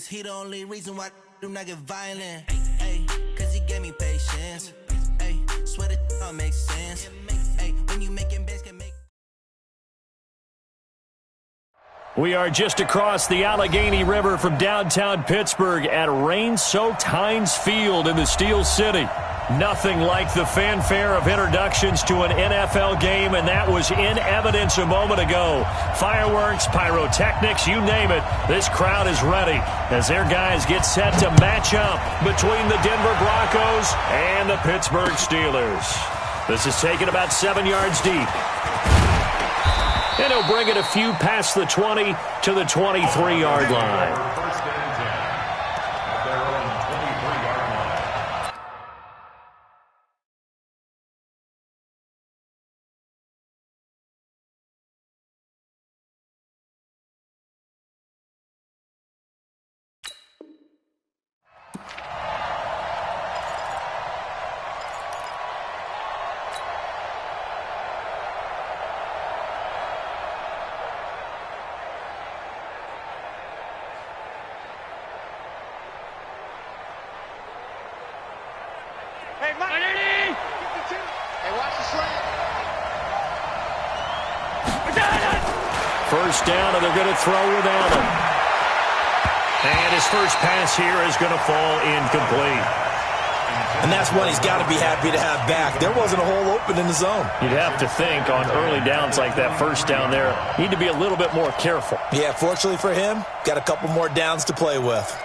he the only reason why I do not get violent. Ay, cause he gave me patience. Ay, swear that all makes sense. Ay, when you making bands can make. We are just across the Allegheny River from downtown Pittsburgh at rain-soaked Heinz Field in the Steel City. Nothing like the fanfare of introductions to an NFL game, and that was in evidence a moment ago. Fireworks, pyrotechnics, you name it. This crowd is ready as their guys get set to match up between the Denver Broncos and the Pittsburgh Steelers. This is taken about 7 yards deep. And he'll bring it a few past the 20 to the 23-yard line. First down, and they're going to throw without him. And his first pass here is going to fall incomplete. And that's one he's got to be happy to have back. There wasn't a hole open in the zone. You'd have to think on early downs like that first down there, need to be a little bit more careful. Yeah, fortunately for him, got a couple more downs to play with.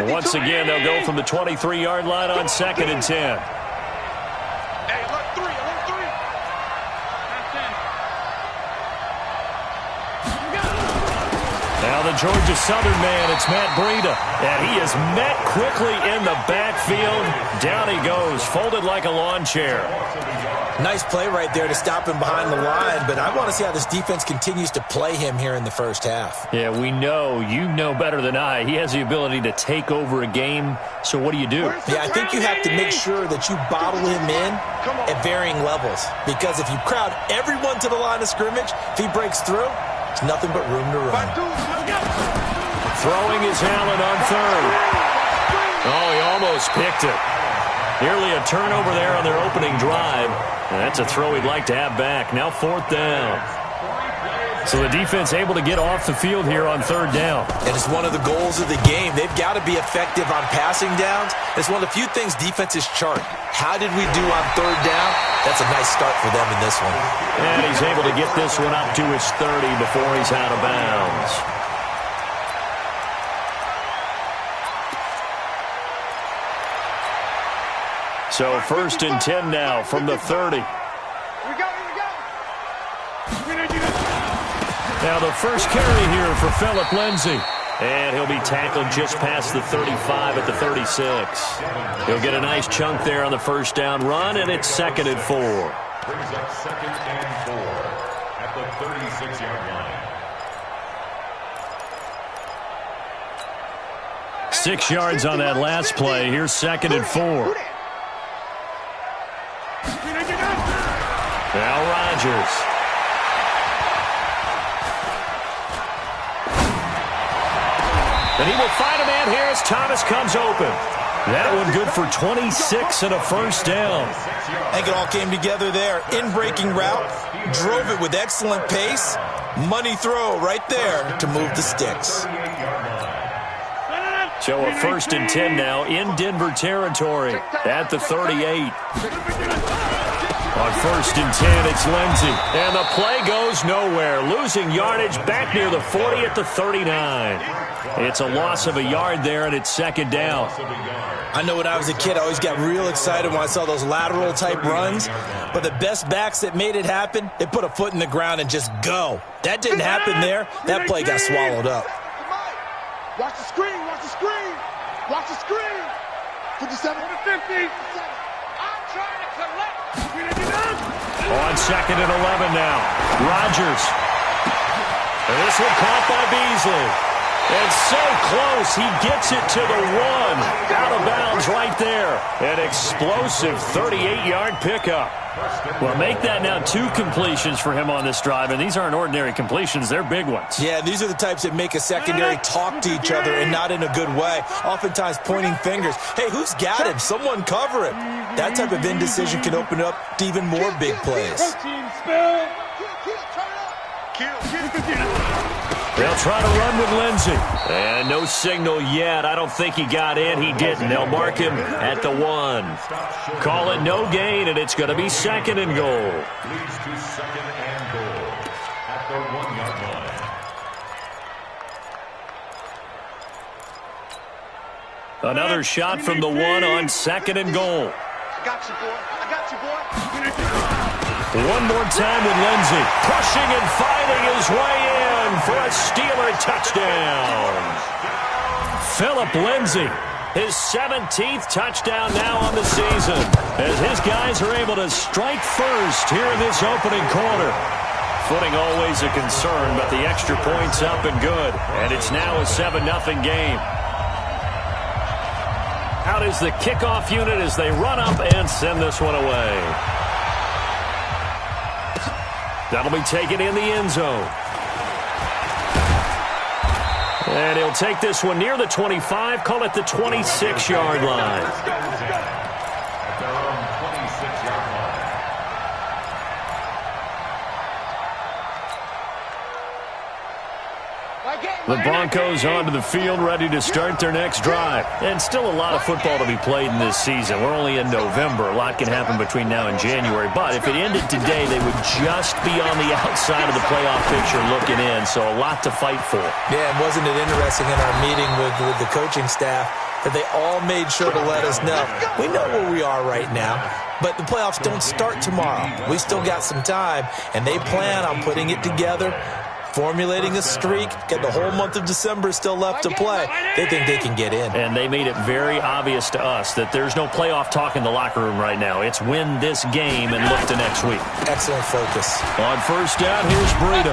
Once again, they'll go from the 23-yard line on 2nd and 10. Hey, look, three. Now the Georgia Southern man, it's Matt Breida. And he is met quickly in the backfield. Down he goes, folded like a lawn chair. Nice play right there to stop him behind the line, but I want to see how this defense continues to play him here in the first half. Yeah, we know, you know better than I, he has the ability to take over a game, so what do you do? Yeah, I think you have to make sure that you bottle him in at varying levels, because if you crowd everyone to the line of scrimmage, if he breaks through, there's nothing but room to run. Throwing is Allen on 3rd. Oh, he almost picked it. Nearly a turnover there on their opening drive. And that's a throw he'd like to have back. Now 4th down. So the defense able to get off the field here on 3rd down. And it's one of the goals of the game. They've got to be effective on passing downs. It's one of the few things defenses chart. How did we do on 3rd down? That's a nice start for them in this one. And he's able to get this one up to his 30 before he's out of bounds. So 1st and 10 now from the 30. Now the first carry here for Phillip Lindsay. And he'll be tackled just past the 35 at the 36. He'll get a nice chunk there on the first down run, and it's 2nd and 4. Brings up 2nd and 4 at the 36-yard line. 6 yards on that last play. Here's 2nd and 4. Now Rodgers. And he will find a man here as Thomas comes open. That one good for 26 and a first down. I think it all came together there. In-breaking route, drove it with excellent pace. Money throw right there to move the sticks. So a 1st and 10 now in Denver territory at the 38. On 1st and 10, it's Lindsay. And the play goes nowhere. Losing yardage back near the 40 at the 39. It's a loss of a yard there, and it's 2nd down. I know when I was a kid, I always got real excited when I saw those lateral-type runs. But the best backs that made it happen, they put a foot in the ground and just go. That didn't happen there. That play got swallowed up. Watch the screen, watch the screen. Watch the screen. 57 to 50. I'm trying to collect. On 2nd and 11 now. Rodgers. And this one caught by Beasley. And so close, he gets it to the 1. Out of bounds right there. An explosive 38-yard pickup. Well, make that now 2 completions for him on this drive, and these aren't ordinary completions. They're big ones. Yeah, these are the types that make a secondary talk to each other and not in a good way. Oftentimes pointing fingers. Hey, who's got him? Someone cover him. That type of indecision can open up to even more big plays. They'll try to run with Lindsey. And no signal yet. I don't think he got in. He didn't. They'll mark him at the 1. Call it no gain, and it's going to be 2nd and goal. Leads to 2nd and goal at the 1-yard line. Another shot from the 1 on 2nd and goal. I got you, boy. I got you, boy. One more time with Lindsey. Pushing and fighting his way in for a Steeler touchdown. Philip Lindsey, his 17th touchdown now on the season, as his guys are able to strike first here in this opening quarter. Footing always a concern, but the extra point's up and good, and it's now a 7-0 game. Out is the kickoff unit as they run up and send this one away. That'll be taken in the end zone. And he'll take this one near the 25, call it the 26-yard line. At their own 26-yard line. The Broncos onto the field, ready to start their next drive. And still a lot of football to be played in this season. We're only in November. A lot can happen between now and January. But if it ended today, they would just be on the outside of the playoff picture looking in. So a lot to fight for. Yeah, and wasn't it interesting in our meeting with the coaching staff that they all made sure to let us know. We know where we are right now, but the playoffs don't start tomorrow. We still got some time, and they plan on putting it together, formulating a streak, get the whole month of December still left to play. They think they can get in. And they made it very obvious to us that there's no playoff talk in the locker room right now. It's win this game and look to next week. Excellent focus. On first down, here's Breida.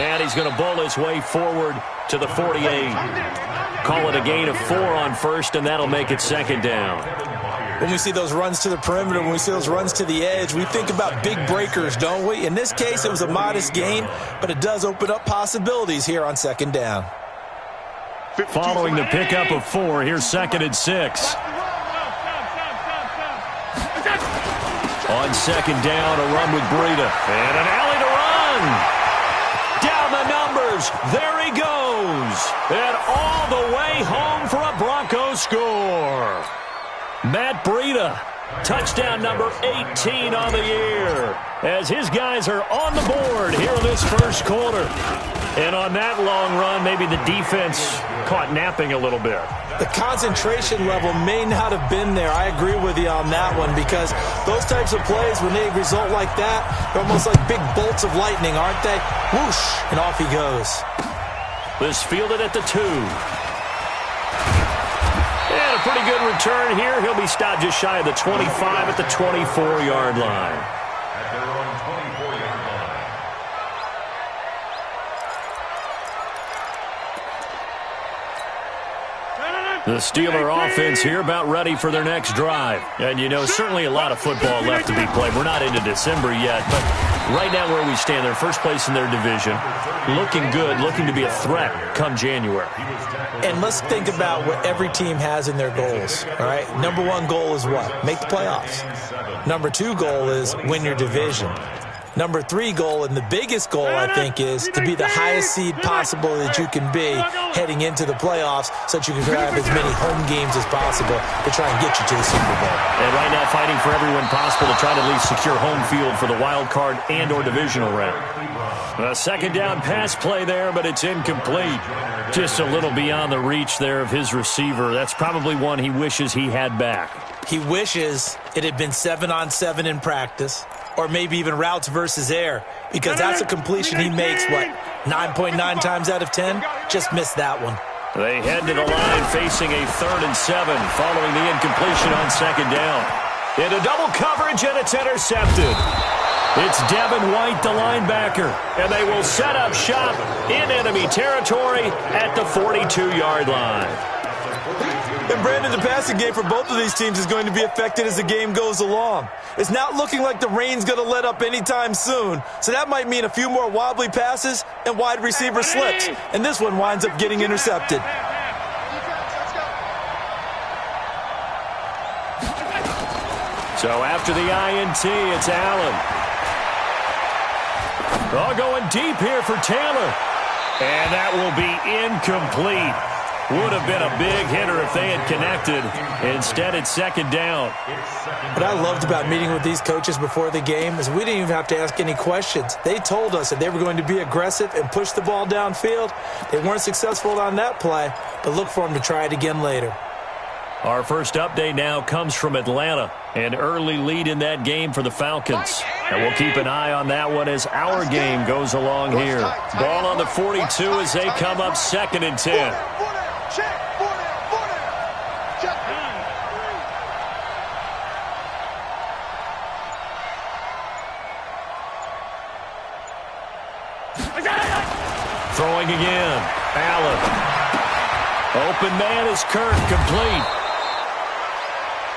And he's going to bowl his way forward to the 48. Call it a gain of 4 on first, and that'll make it 2nd down. When we see those runs to the perimeter, when we see those runs to the edge, we think about big breakers, don't we? In this case, it was a modest gain, but it does open up possibilities here on 2nd down. Following the pickup of 4, here's 2nd and 6. On 2nd down, a run with Breida. And an alley to run. Down the numbers. There he goes. And all the way home for a Broncos score. Matt Breida, touchdown number 18 on the year, as his guys are on the board here in this first quarter. And on that long run, maybe the defense caught napping a little bit. The concentration level may not have been there. I agree with you on that one, because those types of plays, when they result like that, they're almost like big bolts of lightning, aren't they? Whoosh, and off he goes. This fielded at the 2. And a pretty good return here. He'll be stopped just shy of the 25 at the 24-yard line. At their own 24-yard line. The Steeler offense here about ready for their next drive. And, you know, certainly a lot of football left to be played. We're not into December yet, but right now where we stand, they're first place in their division. Looking good, looking to be a threat come January. And let's think about what every team has in their goals, all right? Number 1 goal is what? Make the playoffs. Number 2 goal is win your division. Number 3 goal, and the biggest goal, I think, is to be the highest seed possible that you can be heading into the playoffs, so that you can have as many home games as possible to try and get you to the Super Bowl. And right now fighting for everyone possible to try to at least secure home field for the wild card and or divisional round. A 2nd down pass play there, but it's incomplete. Just a little beyond the reach there of his receiver. That's probably one he wishes he had back. He wishes it had been 7-on-7 in practice, or maybe even routes versus air, because that's a completion he makes, what, 9.9 times out of 10? Just missed that one. They head to the line facing a 3rd and 7 following the incompletion on 2nd down. Into double coverage, and it's intercepted. It's Devin White, the linebacker, and they will set up shop in enemy territory at the 42-yard line. And Brandon, the passing game for both of these teams is going to be affected as the game goes along. It's not looking like the rain's going to let up anytime soon, so that might mean a few more wobbly passes and wide receiver slips, and this one winds up getting intercepted. So after the INT, it's Allen. All going deep here for Taylor. And that will be incomplete. Would have been a big hitter if they had connected. Instead, it's second down. What I loved about meeting with these coaches before the game is we didn't even have to ask any questions. They told us that they were going to be aggressive and push the ball downfield. They weren't successful on that play, but look for them to try it again later. Our first update now comes from Atlanta. An early lead in that game for the Falcons. And we'll keep an eye on that one as our game goes along here. Ball on the 42 as they come up 2nd and 10. Throwing again. Allen. Open man is Kirk, complete.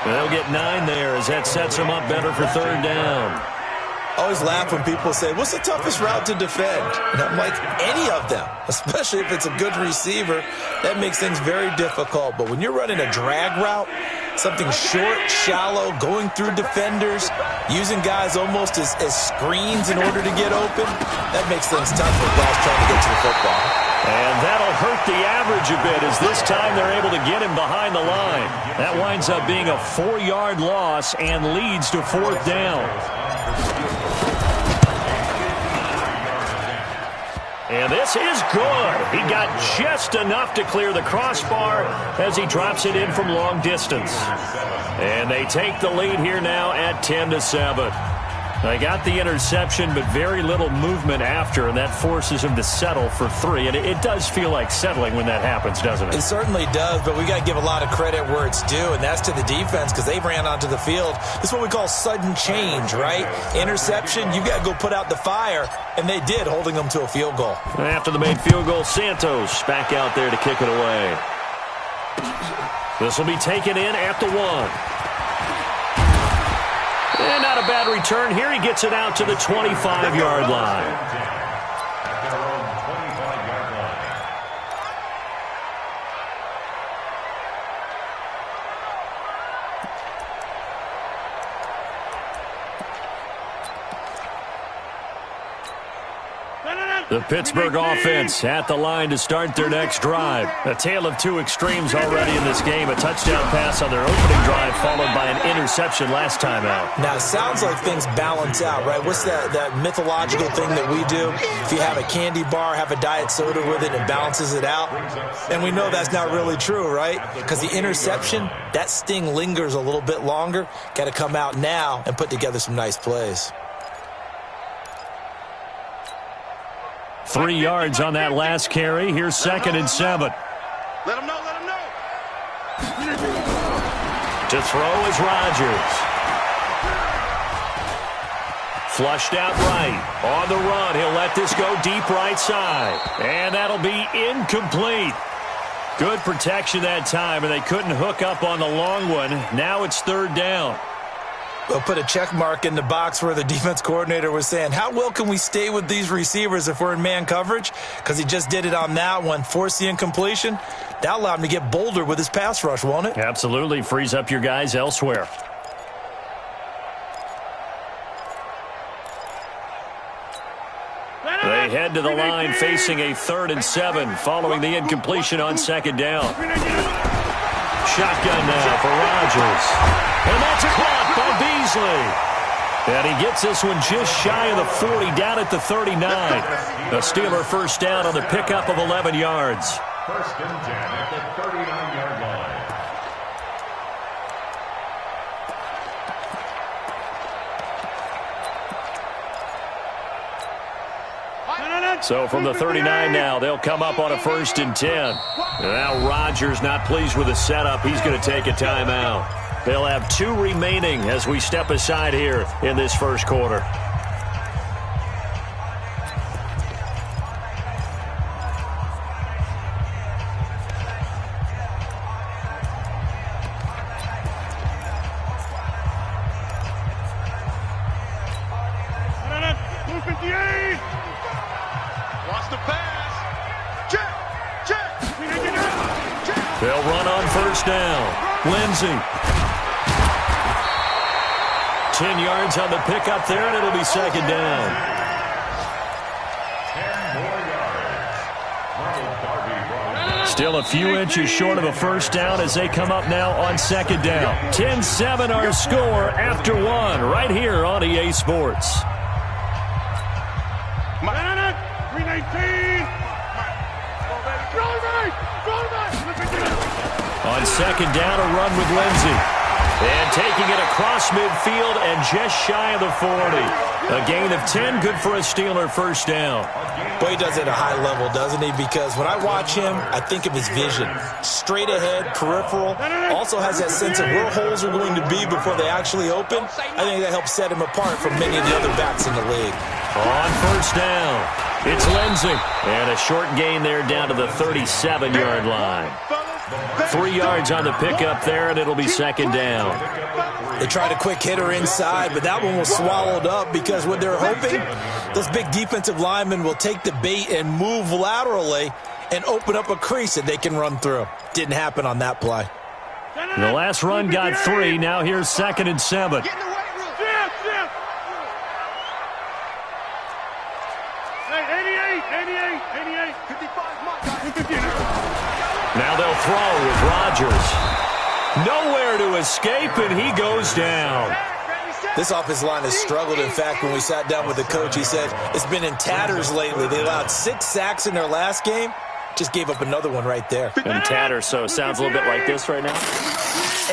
They'll get 9 there as that sets them up better for 3rd down. I always laugh when people say, what's the toughest route to defend? And I'm like, any of them, especially if it's a good receiver. That makes things very difficult. But when you're running a drag route, something short, shallow, going through defenders, using guys almost as screens in order to get open, that makes things tough for guys trying to get to the football. And that'll hurt the average a bit as this time they're able to get him behind the line. That winds up being a 4-yard loss and leads to 4th down. And this is good. He got just enough to clear the crossbar as he drops it in from long distance. And they take the lead here now at 10-7. They got the interception, but very little movement after, and that forces him to settle for 3. And it does feel like settling when that happens, doesn't it? It certainly does, but we got to give a lot of credit where it's due, and that's to the defense because they ran onto the field. This is what we call sudden change, right? Interception, you got to go put out the fire, and they did, holding them to a field goal. After the made field goal, Santos back out there to kick it away. This will be taken in at the 1. And not a bad return here. He gets it out to the 25-yard line. The Pittsburgh offense at the line to start their next drive. A tale of two extremes already in this game. A touchdown pass on their opening drive followed by an interception last time out. Now, it sounds like things balance out, right? What's that mythological thing that we do? If you have a candy bar, have a diet soda with it, it balances it out. And we know that's not really true, right? Because the interception, that sting lingers a little bit longer. Got to come out now and put together some nice plays. 3 yards on that last carry. Here's 2nd and 7. Let him know, let him know. To throw is Rodgers. Flushed out right. On the run, he'll let this go deep right side. And that'll be incomplete. Good protection that time, and they couldn't hook up on the long one. Now it's 3rd down. We'll put a check mark in the box where the defense coordinator was saying, how well can we stay with these receivers if we're in man coverage? Because he just did it on that one, forced the incompletion. That allowed him to get bolder with his pass rush, won't it? Absolutely. Frees up your guys elsewhere. They head to the line facing a 3rd and 7 following the incompletion on 2nd down. Shotgun now for Rodgers. And that's caught by Beasley. And he gets this one just shy of the 40, down at the 39. A Steeler first down on the pickup of 11 yards. 1st and 10 at the 39-yard line. So from the 39 now, they'll come up on a 1st and 10. Now Rodgers not pleased with the setup. He's going to take a timeout. They'll have 2 remaining as we step aside here in this first quarter. They'll run on first down. Lindsey. 10 yards on the pickup there, and it'll be second down. 10 more yards. Ronald Darby. Still a few inches short of a first down as they come up now on second down. 10-7 our score after one right here on EA Sports. 319. On second down, a run with Lindsey. And taking it across midfield and just shy of the 40. A gain of 10, good for a Steeler first down. Boy, he does it at a high level, doesn't he? Because when I watch him, I think of his vision. Straight ahead, peripheral. Also has that sense of where holes are going to be before they actually open. I think that helps set him apart from many of the other backs in the league. On first down, it's Lindsey. And a short gain there down to the 37-yard line. 3 yards on the pickup there, and it'll be second down. They tried a quick hitter inside, but that one was swallowed up because what they're hoping, those big defensive linemen will take the bait and move laterally and open up a crease that they can run through. Didn't happen on that play. The last run got 3. Now here's 2nd and 7. Now they'll throw with Rodgers. Nowhere to escape, and he goes down. This offensive line has struggled. In fact, when we sat down with the coach, he said it's been in tatters lately. They allowed 6 sacks in their last game. Just gave up another one right there. In tatters, so it sounds a little bit like this right now?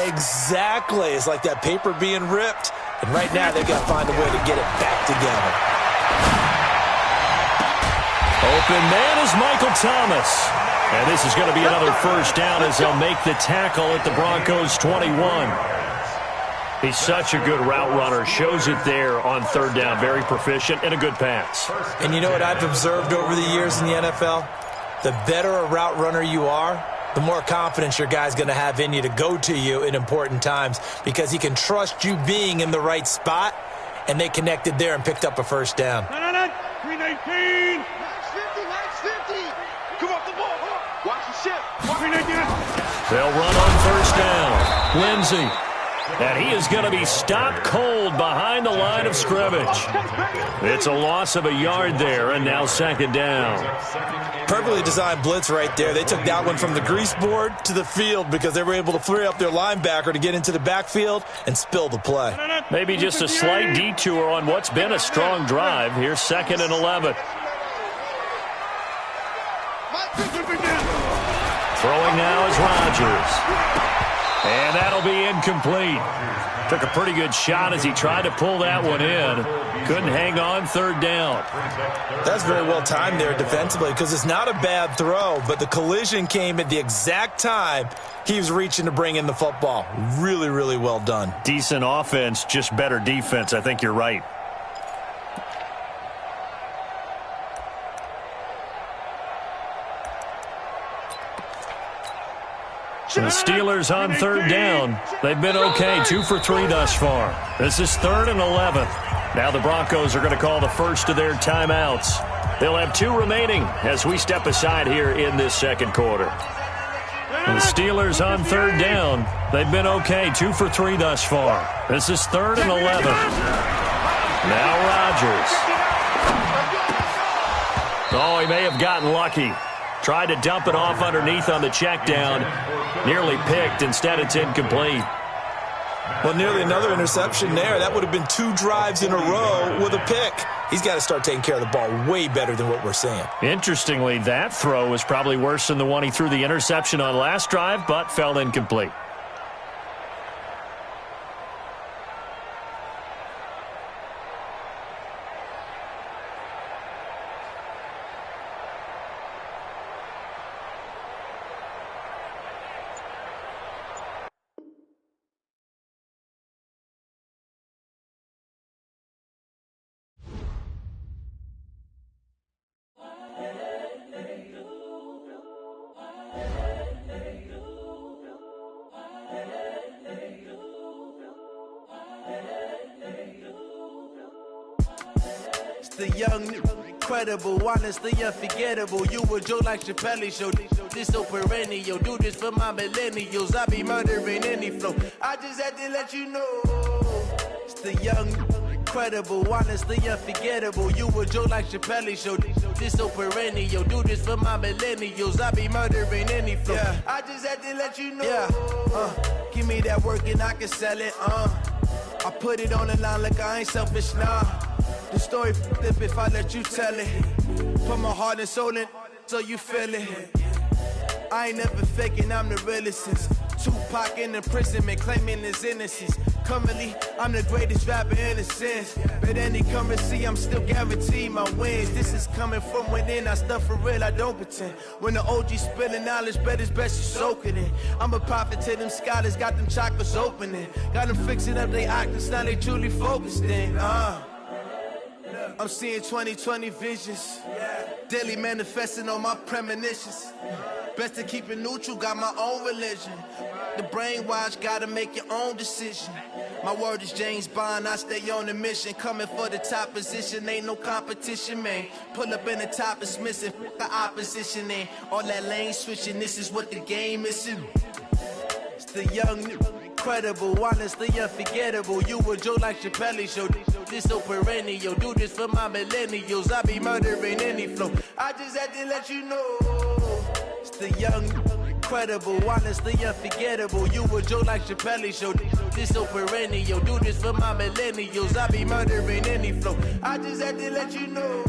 Exactly. It's like that paper being ripped. And right now, they've got to find a way to get it back together. Open man is Michael Thomas. And this is going to be another first down as they'll make the tackle at the Broncos' 21. He's such a good route runner. Shows it there on third down. Very proficient and a good pass. And you know what I've observed over the years in the NFL? The better a route runner you are, the more confidence your guy's going to have in you to go to you in important times because he can trust you being in the right spot, and they connected there and picked up a first down. 319. Come off the ball. Watch the ship. They'll run on first down. Lindsey. And he is going to be stopped cold behind the line of scrimmage. It's a loss of a yard there, and now second down. Perfectly designed blitz right there. They took that one from the grease board to the field because they were able to free up their linebacker to get into the backfield and spill the play. Maybe just a slight detour on what's been a strong drive. Here's 2nd and 11. Throwing now is Rodgers. And that'll be incomplete. Took a pretty good shot as he tried to pull that one in. Couldn't hang on third down. That's very well timed there defensively because it's not a bad throw, but the collision came at the exact time he was reaching to bring in the football. Really, really well done. Decent offense, just better defense. I think you're right. The Steelers on third down. They've been okay, 2 for 3 thus far. This is 3rd and 11. Now the Broncos are going to call the first of their timeouts. They'll have 2 remaining as we step aside here in this second quarter. The Steelers on third down. They've been okay, 2 for 3 thus far. This is 3rd and 11. Now Rodgers. Oh, he may have gotten lucky. Tried to dump it off underneath on the check down. Nearly picked. Instead, it's incomplete. Well, nearly another interception there. That would have been 2 drives in a row with a pick. He's got to start taking care of the ball way better than what we're seeing. Interestingly, that throw was probably worse than the one he threw the interception on last drive, but fell incomplete. The young incredible, honestly unforgettable. You a joke like Chappelle Show. This so perennial. Do this for my millennials. I be murdering any flow. I just had to let you know. It's the young, incredible, honestly unforgettable. You a joke like Chappelle Show. This so perennial. Do this for my millennials. I be murdering any flow. Yeah. I just had to let you know. Yeah. Give me that work and I can sell it. I put it on the line like I ain't selfish, nah. The story flip if I let you tell it. Put my heart and soul in so you feel it. I ain't never faking, I'm the realest since Tupac in imprisonment, claiming his innocence. Currently, I'm the greatest rapper in a sense. But any currency, I'm still guaranteed my wins. This is coming from within, I stuff for real, I don't pretend. When the OG spilling knowledge, bet it's best you soak it in. I'm a prophet to them scholars, got them chakras opening. Got them fixing up they octaves, now they truly focused in. I'm seeing 2020 visions. Daily manifesting on my premonitions. Best to keep it neutral, got my own religion. The brainwash, gotta make your own decision. My word is James Bond, I stay on the mission. Coming for the top position, ain't no competition, man. Pull up in the top, it's missing, the opposition ain't. All that lane switching, this is what the game is. It's the young, incredible, honestly unforgettable. You a joke like Chappelle Show. This so perennial. Do this for my millennials. I be murdering any flow. I just had to let you know. It's the young, incredible, honestly unforgettable. You a joke like Chappelle Show. This so perennial. Do this for my millennials. I be murdering any flow. I just had to let you know.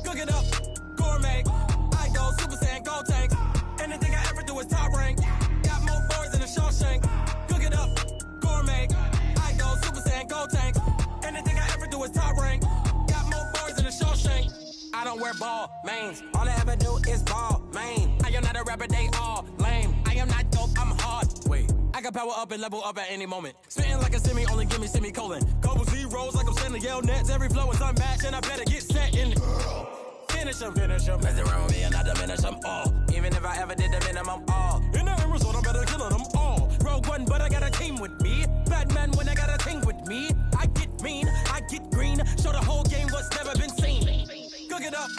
Cook it up, gourmet. I go Super Saiyan, gold tank. Anything I ever do is top rank. Got more boys than a Shawshank. Cook it up, gourmet. I go Super Saiyan, gold tank. Anything I ever do is top rank. Got more boys than a Shawshank. I don't wear ball mains. All I ever do is ball main. I am not a rapper, they all lame. I am not dope, I'm hard. Wait, I can power up and level up at any moment. Spitting like a semi, only give me semicolon. Couple zeros like I'm sending yell nets. Every flow is unmatched and I better get set in. Finish them. Mess around with me and I diminish them all. Even if I ever did the minimum all. In the end result, I better kill them all. Rogue One, but I got a team with me. Batman when I got a thing with me. I get mean, I get green. Show the whole game what's never been seen. Cook it up.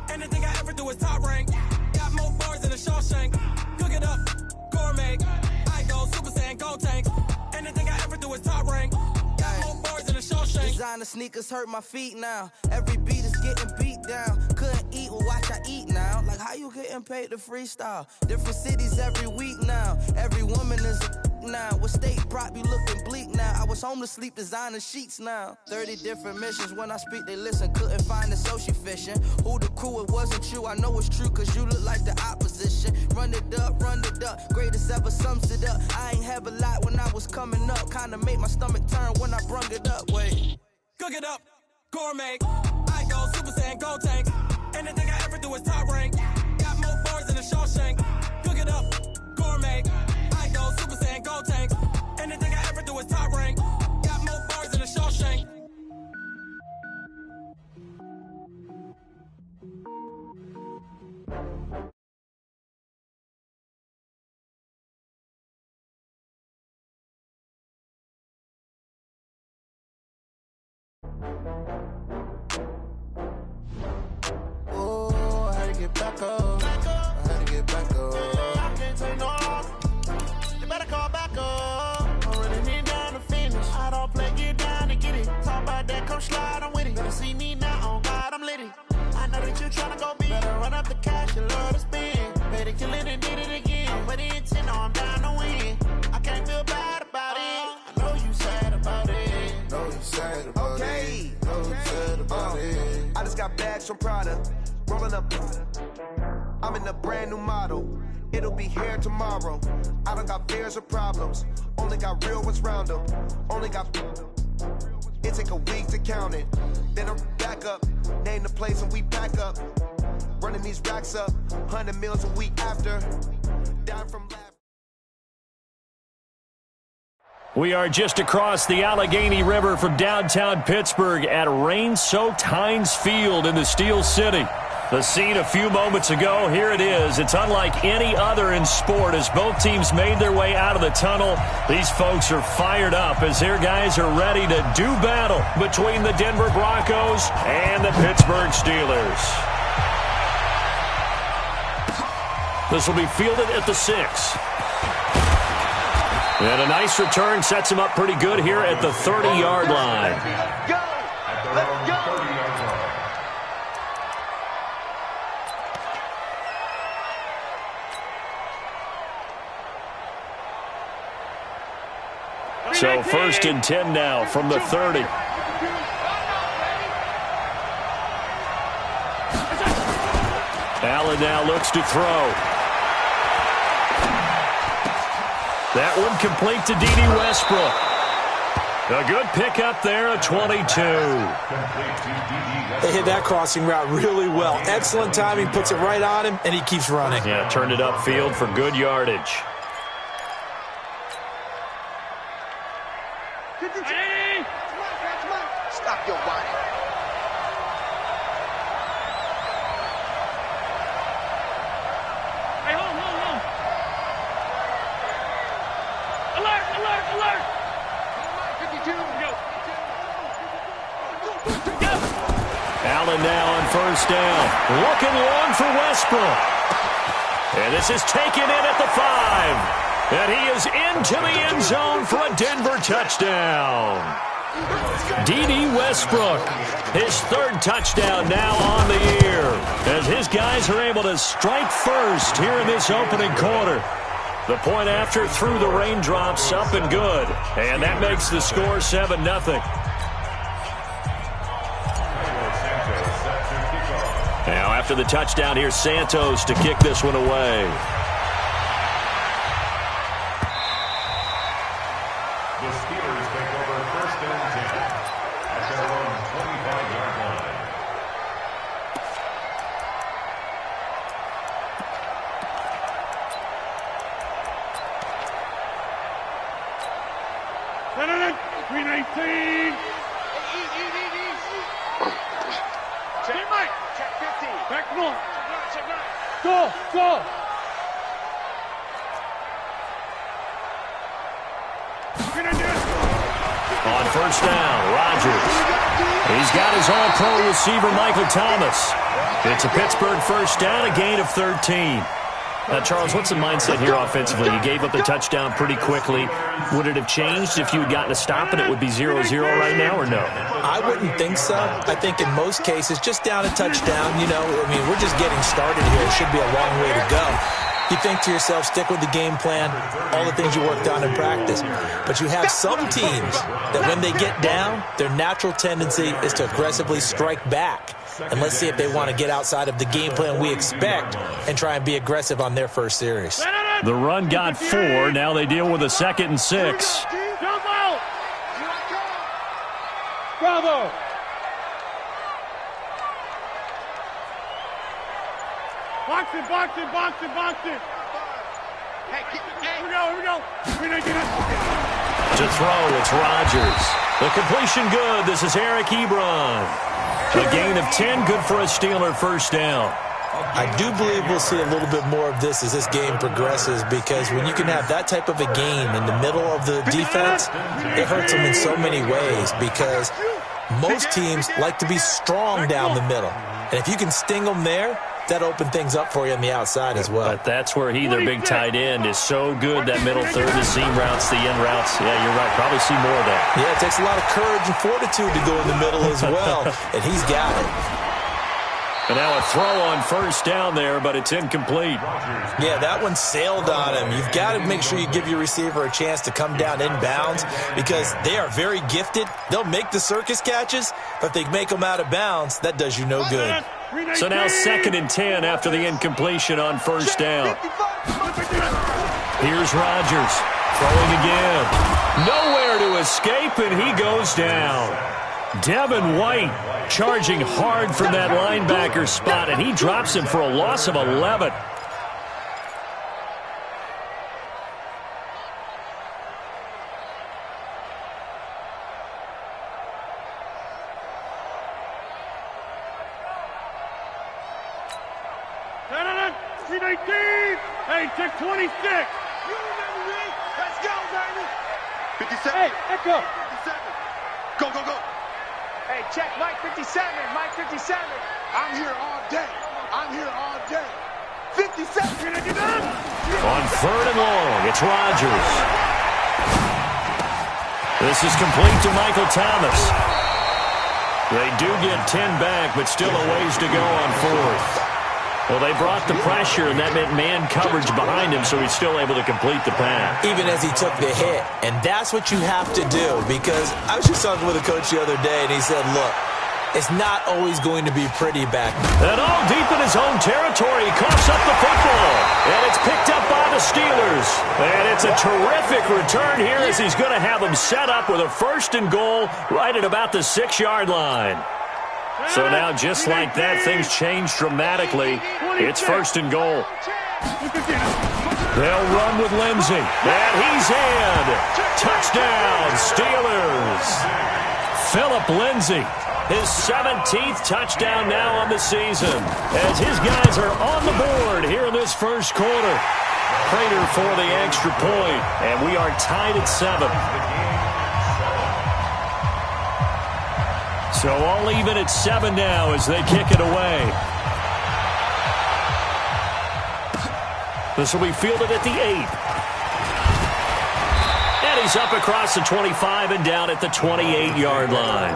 Anything I ever do is top rank. Got more bars than a Shawshank. Cook it up, gourmet. I go Super Saiyan, gold tank. Anything I ever do is top rank. Got more bars than a Shawshank. Designer sneakers hurt my feet now. Every beat is getting beat down. Couldn't eat, well watch I eat now. Like how you getting paid to freestyle? Different cities every week now. Every woman is a now. What state prop you looking bleak now? I was home to sleep, designer sheets now. 30 different missions. When I speak, they listen. Couldn't find it, so she fishing. Who the crew? It wasn't you. I know it's true, cause you look like the opposition. Run it up, greatest ever sums it up. I ain't have a lot when I was coming up. Kinda made my stomach turn when I brung it up. Wait. Cook it up, gourmet. I go Super Saiyan, gold tank. Anything I ever do is top rank. Got more bars than a Shawshank. Cook it up, gourmet. I go Super Saiyan, gold tank. Anything I ever do is top rank. Got more bars than a Shawshank. Oh, I had to get back up. I had to get back up. I can't take no loss. You better call back up. I'm running it down to finish. I don't play, get down to get it. Talk about that, come slide, I'm with it. Better see me now, on God, I'm litty. I know that you tryna go big. Better run up the cash, you love to spend. Better kill it and did it again. I'm with it, no, I'm down to win. I can't feel bad about it. I know you sad about it. Know you sad about it. Know you sad about it. I just got bags from Prada, rolling up. I'm in a brand new model. It'll be here tomorrow. I don't got fears or problems. Only got real ones round them. Only got... It take a week to count it. Then I'm back up. Name the place and we back up. Running these racks up. 100 meals a week after. Down from last. We are just across the Allegheny River from downtown Pittsburgh at rain-soaked Heinz Field in the Steel City. The scene a few moments ago, here it is. It's unlike any other in sport as both teams made their way out of the tunnel. These folks are fired up as their guys are ready to do battle between the Denver Broncos and the Pittsburgh Steelers. This will be fielded at the 6. And a nice return sets him up pretty good here at the 30-yard line. Go! Let's go! So 1st and 10 now from the 30. Allen now looks to throw. That one complete to D.D. Westbrook. A good pickup there, a 22. They hit that crossing route really well. Excellent timing, puts it right on him, and he keeps running. Yeah, turned it upfield for good yardage. Stop your whining. Hey, hold on. Alert! 52, go. Allen now on 1st down. Looking long for Westbrook. And this is taken in at the 5. And he is into the end zone for a Denver touchdown. D.D. Westbrook, his 3rd touchdown now on the year, as his guys are able to strike first here in this opening quarter. The point after through the raindrops, up and good. And that makes the score 7-0. Now after the touchdown, here's Santos to kick this one away. The Steelers take over 1st and 10 at their own 25-yard line. Green 18. Check Mike. Check 15. Back north. Go. On 1st down, Rodgers. He's got his all-pro receiver, Michael Thomas. It's a Pittsburgh 1st down, a gain of 13. Now, Charles, what's the mindset here offensively? You gave up the touchdown pretty quickly. Would it have changed if you had gotten a stop and it would be 0-0 right now, or no? I wouldn't think so. I think in most cases, just down a touchdown, we're just getting started here. It should be a long way to go. You think to yourself, stick with the game plan, all the things you worked on in practice. But you have some teams that when they get down, their natural tendency is to aggressively strike back. And let's see if they want to get outside of the game plan we expect and try and be aggressive on their first series. The run got 4. Now they deal with a 2nd and 6. Jump out. Bravo. Box it. Hey, Here we go. To throw, it's Rodgers. The completion good. This is Eric Ebron. A gain of 10, good for a Steeler 1st down. I do believe we'll see a little bit more of this as this game progresses, because when you can have that type of a game in the middle of the defense, it hurts them in so many ways, because most teams like to be strong down the middle. And if you can sting them there, that opened things up for you on the outside as well. But that's where their big tight end, is so good, that middle third, the seam routes, the end routes. Yeah, you're right. Probably see more of that. Yeah, it takes a lot of courage and fortitude to go in the middle as well, and he's got it. And now a throw on 1st down there, but it's incomplete. Yeah, that one sailed on him. You've got to make sure you give your receiver a chance to come down inbounds, because they are very gifted. They'll make the circus catches, but if they make them out of bounds, that does you no good. So now 2nd and 10 after the incompletion on first down. Here's Rodgers throwing again. Nowhere to escape, and he goes down. Devin White charging hard from that linebacker spot, and he drops him for a loss of 11. Hey, check 26. You remember me? Let's go, baby. 57. Hey, echo. 57. Go, go, go. Hey, check Mike 57. Mike 57. I'm here all day. I'm here all day. 57. On 3rd and long, it's Rodgers. This is complete to Michael Thomas. They do get 10 back, but still a ways to go on 4th. Well, they brought the pressure, and that meant man coverage behind him, so he's still able to complete the pass. Even as he took the hit. And that's what you have to do, because I was just talking with a coach the other day, and he said, look, it's not always going to be pretty back. And all deep in his own territory, he coughs up the football. And it's picked up by the Steelers. And it's a terrific return here as he's going to have them set up with a 1st and goal right at about the 6-yard line. So now, just like that, things change dramatically. It's 1st and goal. They'll run with Lindsey. And he's in. Touchdown, Steelers. Philip Lindsey, his 17th touchdown now on the season, as his guys are on the board here in this first quarter. Prater for the extra point, and we are tied at 7. So all even at 7 now as they kick it away. This will be fielded at the 8. And he's up across the 25 and down at the 28-yard line.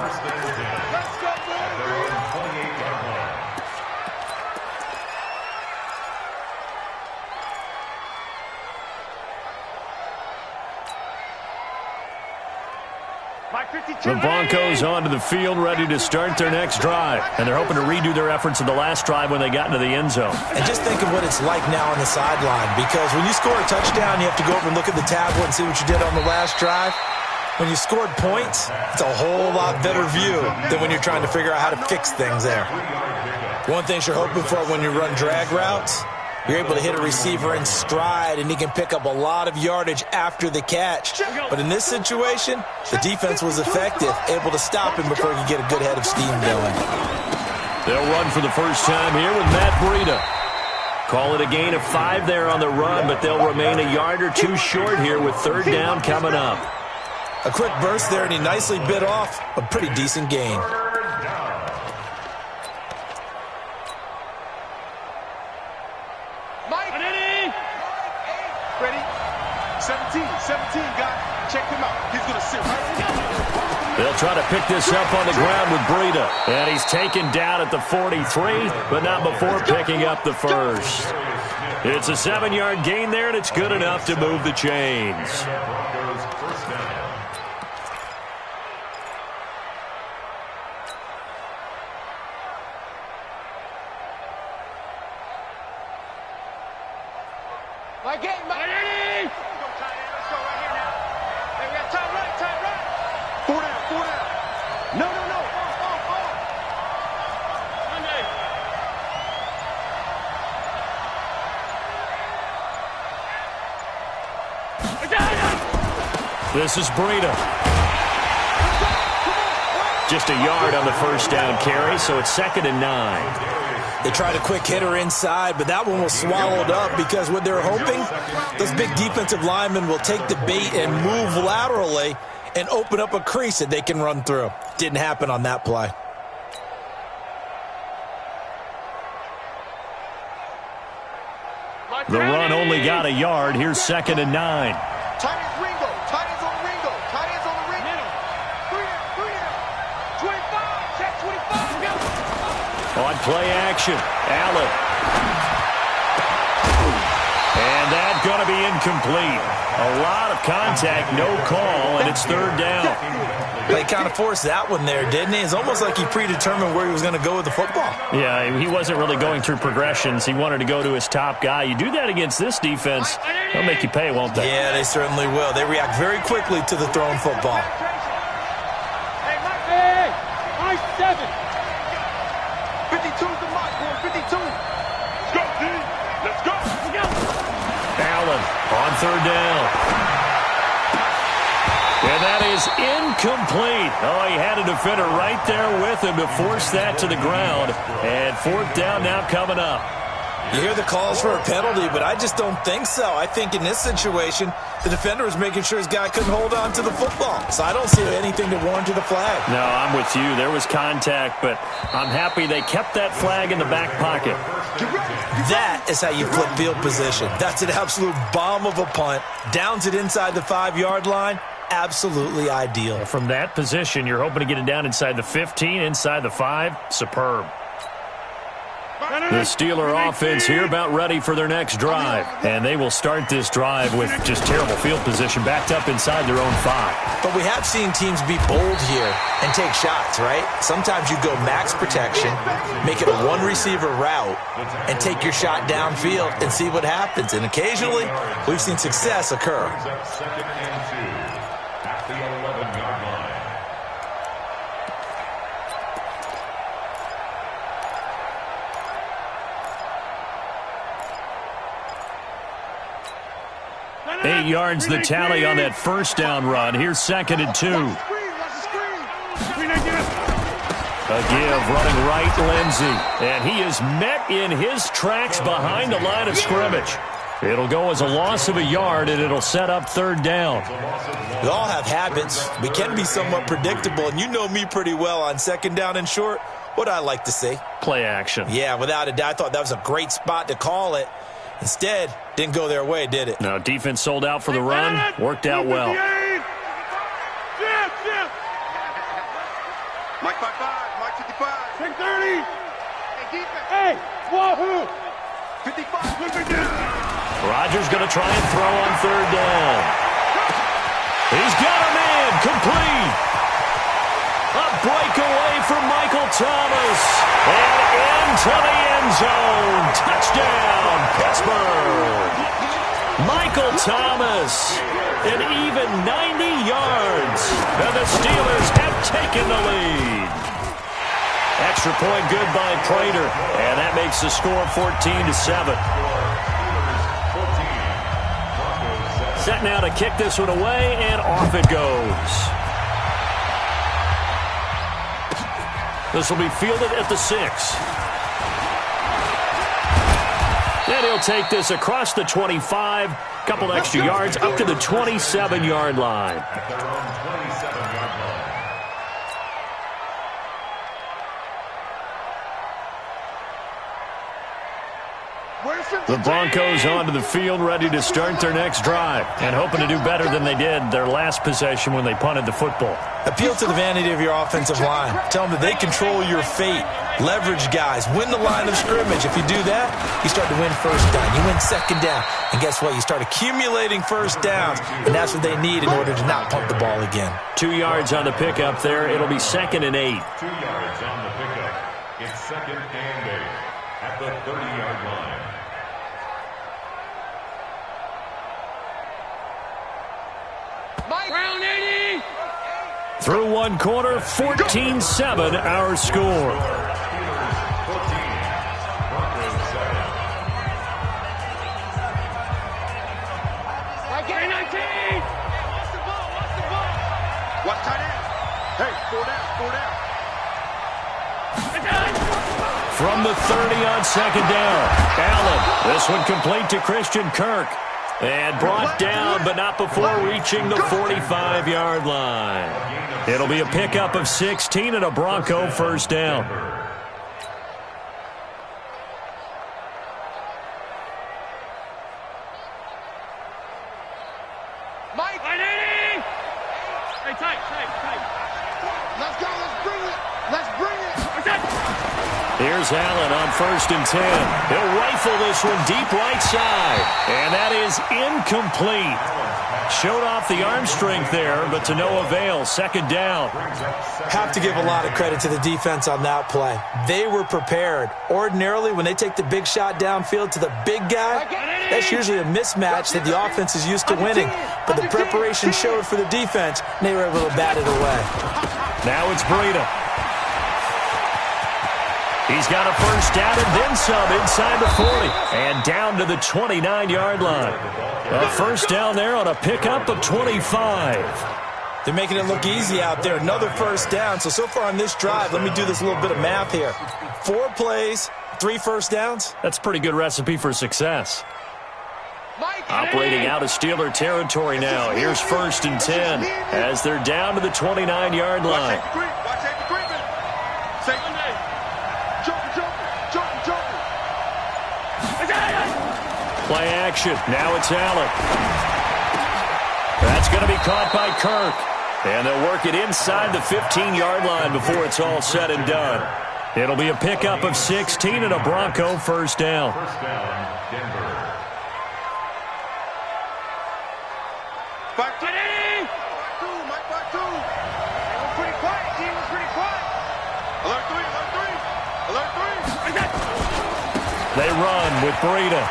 The Broncos onto the field, ready to start their next drive. And they're hoping to redo their efforts in the last drive when they got into the end zone. And just think of what it's like now on the sideline, because when you score a touchdown, you have to go over and look at the tablet and see what you did on the last drive. When you scored points, it's a whole lot better view than when you're trying to figure out how to fix things there. One thing you're hoping for when you run drag routes, you're able to hit a receiver in stride, and he can pick up a lot of yardage after the catch. But in this situation, the defense was effective, able to stop him before he could get a good head of steam going. They'll run for the first time here with Matt Breida. Call it a gain of 5 there on the run, but they'll remain a yard or 2 short here with 3rd down coming up. A quick burst there, and he nicely bit off a pretty decent gain. Ready? 17, guy. Check him out. He's going to sit right here. They'll try to pick this up on the ground with Breida. And he's taken down at the 43, but not before picking up the first. It's a 7-yard gain there, and it's good enough to move the chains. My game, my game. Let's go, tight end. Let's go right here now. Hey, we got tight right. 4 down. No. Monday. This is Breida. Just a yard on the first down carry, so it's 2nd and 9. They tried a quick hitter inside, but that one was swallowed up because what they're hoping, those big defensive linemen will take the bait and move laterally and open up a crease that they can run through. Didn't happen on that play. The run only got a yard. Here's 2nd and 9. Tight ends Ringo. Tight ends on Ringo. Tight ends on the Ringo. 3 down. 25. Check 25. On play action, Allen. And that's going to be incomplete. A lot of contact, no call, and it's 3rd down. He kind of forced that one there, didn't he? It's almost like he predetermined where he was going to go with the football. Yeah, he wasn't really going through progressions. He wanted to go to his top guy. You do that against this defense, they'll make you pay, won't they? Yeah, they certainly will. They react very quickly to the thrown football. Hey, Mike 7. 52's the mark, boy. 52. Let's go, D. Let's go. Let's go. Allen on third down. And that is incomplete. Oh, he had a defender right there with him to force that to the ground. And fourth down now coming up. You hear the calls for a penalty, but I just don't think so. I think in this situation, the defender was making sure his guy couldn't hold on to the football. So I don't see anything to warrant the flag. No, I'm with you. There was contact, but I'm happy they kept that flag in the back pocket. That is how you flip field position. That's an absolute bomb of a punt. Downs it inside the 5-yard line. Absolutely ideal. From that position, you're hoping to get it down inside the 15, inside the 5. Superb. The Steeler offense here about ready for their next drive. And they will start this drive with just terrible field position backed up inside their own 5. But we have seen teams be bold here and take shots, right? Sometimes you go max protection, make it a one-receiver route, and take your shot downfield and see what happens. And occasionally, we've seen success occur. Second and 2 at the 11-yard line. Eight yards the tally on that first down run. Here's second and 2. A give running right, Lindsey. And he is met in his tracks behind the line of scrimmage. It'll go as a loss of a yard, and it'll set up third down. We all have habits. We can be somewhat predictable, and you know me pretty well on second down and short. What I like to see? Play action. Yeah, without a doubt. I thought that was a great spot to call it. Instead, didn't go their way, did it? No, defense sold out for the run. Worked out well. Mike 55, Mike 55. 630. Hey, wahoo. 55. Rodgers going to try and throw on third down. He's got a man. Complete. A breakaway from Michael Thomas. And into the end zone. Touchdown, Pittsburgh. Michael Thomas. An even 90 yards. And the Steelers have taken the lead. Extra point good by Prater. And that makes the score 14-7. Set now to kick this one away, and off it goes. This will be fielded at the 6. And he'll take this across the 25. Couple extra yards up to the 27-yard line. At their own 27-yard line. The Broncos onto the field, ready to start their next drive, and hoping to do better than they did their last possession when they punted the football. Appeal to the vanity of your offensive line. Tell them that they control your fate. Leverage guys. Win the line of scrimmage. If you do that, you start to win first down. You win second down. And guess what? You start accumulating first downs, and that's what they need in order to not punt the ball again. 2 yards on the pickup there. It'll be second and 8. 2 yards on the pickup. It's second and 8 at the 30-yard line. Round 80. Through one quarter, 14-7 our score. Watch tight end. Hey, 4 down. From the 30 on second down, Allen. This one complete to Christian Kirk. And brought down, but not before reaching the 45-yard line. It'll be a pickup of 16 and a Bronco first down. Mike. Hey, tight. Let's go. Let's bring it. Here's Allen on first and 10. He'll rifle this one deep right side. And that is incomplete. Showed off the arm strength there, but to no avail. Second down. Have to give a lot of credit to the defense on that play. They were prepared. Ordinarily, when they take the big shot downfield to the big guy, that's usually a mismatch that the offense is used to winning. But the preparation showed for the defense, and they were able to bat it away. Now it's Breida. He's got a first down and then some inside the 40. And down to the 29-yard line. A first down there on a pickup of 25. They're making it look easy out there. Another first down. So far on this drive, let me do this little bit of math here. 4 plays, 3 first downs. That's a pretty good recipe for success. Operating out of Steeler territory now. Here's 1st and 10 as they're down to the 29-yard line. Play action. Now it's Allen. That's going to be caught by Kirk. And they'll work it inside the 15-yard line before it's all said and done. It'll be a pickup of 16 and a Bronco first down. First down, Denver. Back to Mike back two. It was pretty quiet. Team was pretty quiet. Alert three. They run with Breida.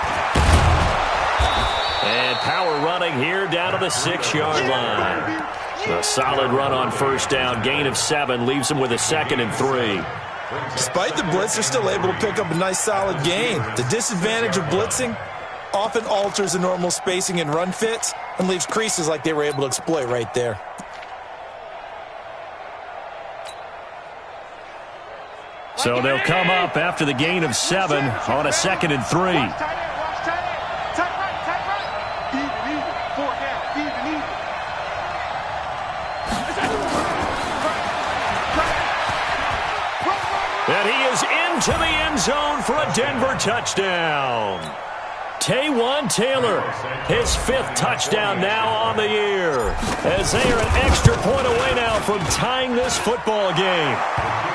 And power running here down to the 6-yard line. A solid run on first down. Gain of 7 leaves them with a 2nd and 3. Despite the blitz, they're still able to pick up a nice solid gain. The disadvantage of blitzing often alters the normal spacing and run fits and leaves creases like they were able to exploit right there. So they'll come up after the gain of 7 on a 2nd and 3. And he is into the end zone for a Denver touchdown. Taywan Taylor, his 5th touchdown now on the year, as they are an extra point away now from tying this football game.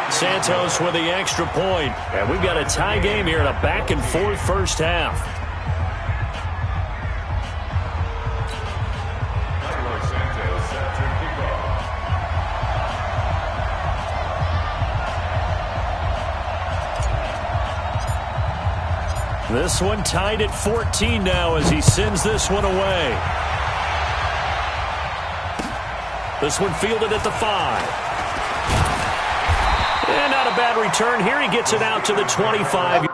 Santos with the extra point, and we've got a tie game here in a back-and-forth first half. This one tied at 14 now as he sends this one away. This one fielded at the 5. And not a bad return here. He gets it out to the 25.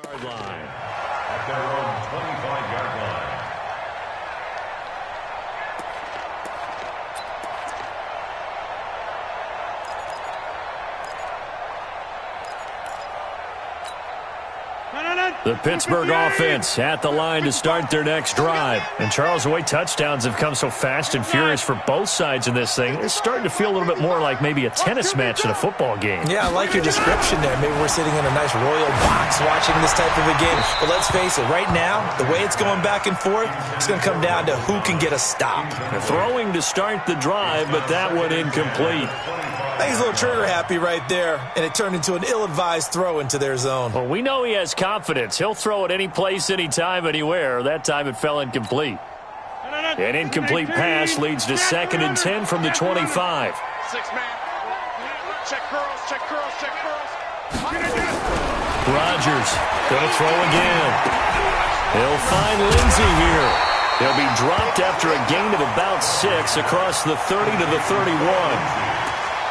Yard line. At their own 25-yard line. The Pittsburgh offense at the line to start their next drive. And Charles, the way touchdowns have come so fast and furious for both sides in this thing, it's starting to feel a little bit more like maybe a tennis match in a football game. Yeah, I like your description there. Maybe we're sitting in a nice royal box watching this type of a game. But let's face it, right now, the way it's going back and forth, it's going to come down to who can get a stop. Throwing to start the drive, but that one incomplete. I think he's a little trigger happy right there, and it turned into an ill-advised throw into their zone. Well, we know he has confidence. He'll throw it any place, anytime, anywhere. That time it fell incomplete. An incomplete pass leads to 2nd and 10 from the 25. 6-man. Check curls, check curls, check curls. Rodgers going to throw again. He'll find Lindsey here. He'll be dropped after a gain of about 6 across the 30 to the 31.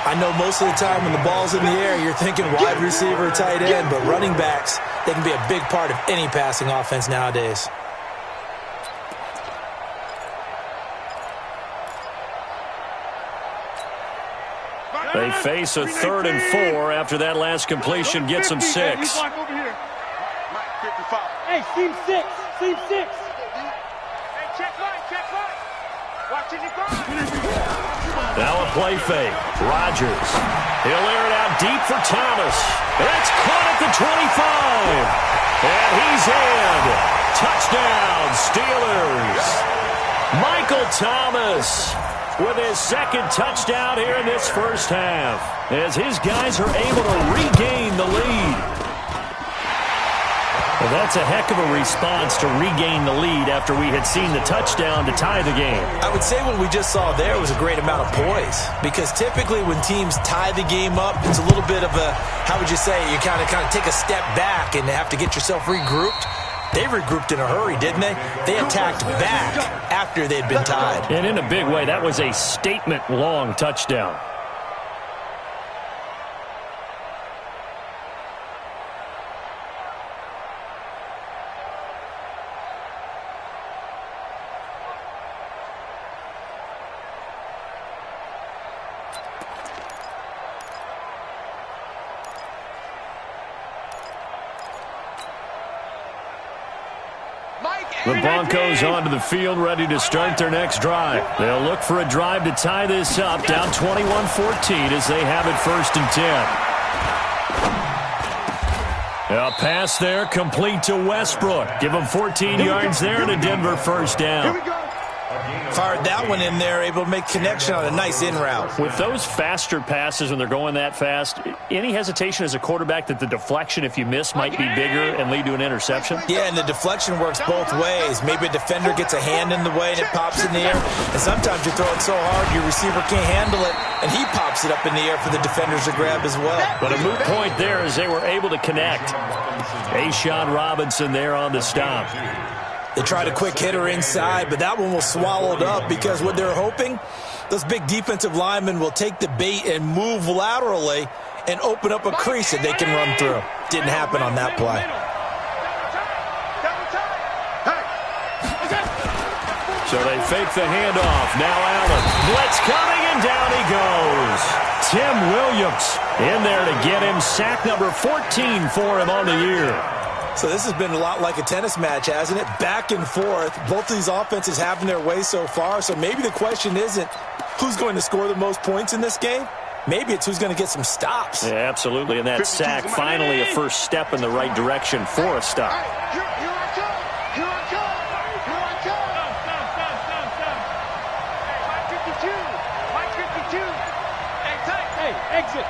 I know most of the time when the ball's in the air, you're thinking wide receiver, tight end, but running backs, they can be a big part of any passing offense nowadays. They face a 3rd and 4 after that last completion gets them 6. Hey, seam 6, seam 6. Hey, check line. Watching your guard. Now a play fake. Rodgers. He'll air it out deep for Thomas. That's caught at the 25. And he's in. Touchdown, Steelers. Michael Thomas with his 2nd touchdown here in this first half, as his guys are able to regain the lead. Well, that's a heck of a response to regain the lead after we had seen the touchdown to tie the game. I would say what we just saw there was a great amount of poise, because typically when teams tie the game up, it's a little bit of a, how would you say, you kind of take a step back and have to get yourself regrouped. They regrouped in a hurry, didn't they? They attacked back after they'd been tied. And in a big way, that was a statement-long touchdown. The Broncos onto the field, ready to start their next drive. They'll look for a drive to tie this up, down 21-14 as they have it 1st and 10. A pass there, complete to Westbrook. Give him 14 yards there and a Denver 1st down. Fired that one in there, able to make connection on a nice in route. With those faster passes when they're going that fast, any hesitation as a quarterback that the deflection, if you miss, might be bigger and lead to an interception? Yeah, and the deflection works both ways. Maybe a defender gets a hand in the way and it pops in the air. And sometimes you're throwing so hard your receiver can't handle it, and he pops it up in the air for the defenders to grab as well. But a moot point there as they were able to connect. A'Shawn Robinson there on the stop. They tried a quick hitter inside, but that one was swallowed up because what they're hoping, those big defensive linemen will take the bait and move laterally and open up a crease that they can run through. Didn't happen on that play. So they fake the handoff. Now Allen. Blitz coming, and down he goes. Tim Williams in there to get him sack number 14 for him on the year. So this has been a lot like a tennis match, hasn't it? Back and forth. Both of these offenses having their way so far. So maybe the question isn't who's going to score the most points in this game. Maybe it's who's going to get some stops. Yeah, absolutely. And that sack, finally a first step in the right direction for a stop. Exit.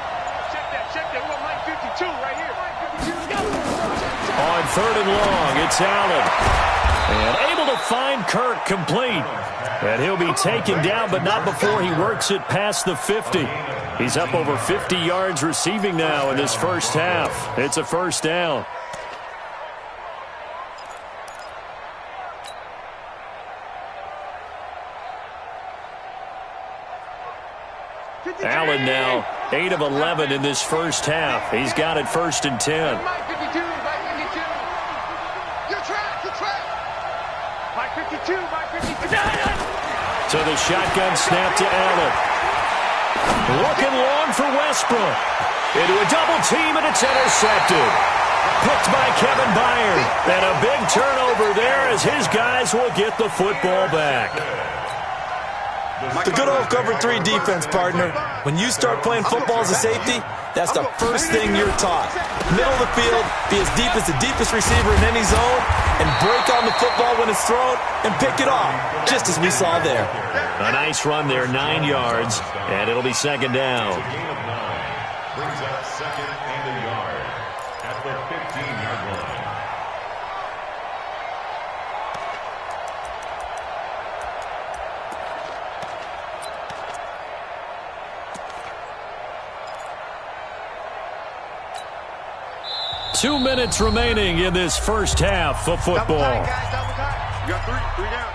Check that. We're Mike 52 right here. On 3rd and long, it's Allen. And able to find Kirk complete. And he'll be taken down, but not before he works it past the 50. He's up over 50 yards receiving now in this first half. It's a 1st down. Allen now 8 of 11 in this first half. He's got it 1st and 10. To the shotgun snap to Allen. Looking long for Westbrook. Into a double team, and it's intercepted. Picked by Kevin Byard. And a big turnover there as his guys will get the football back. The good old cover 3 defense, partner. When you start playing football as a safety, that's the first thing you're taught. Middle of the field, be as deep as the deepest receiver in any zone, and break on the football when it's thrown and pick it off, just as we saw there. A nice run there, 9 yards, and it'll be second down. Brings up second and a yard at the 15-yard line. Two minutes remaining in this first half of football. Double time, guys, double time. You got three down.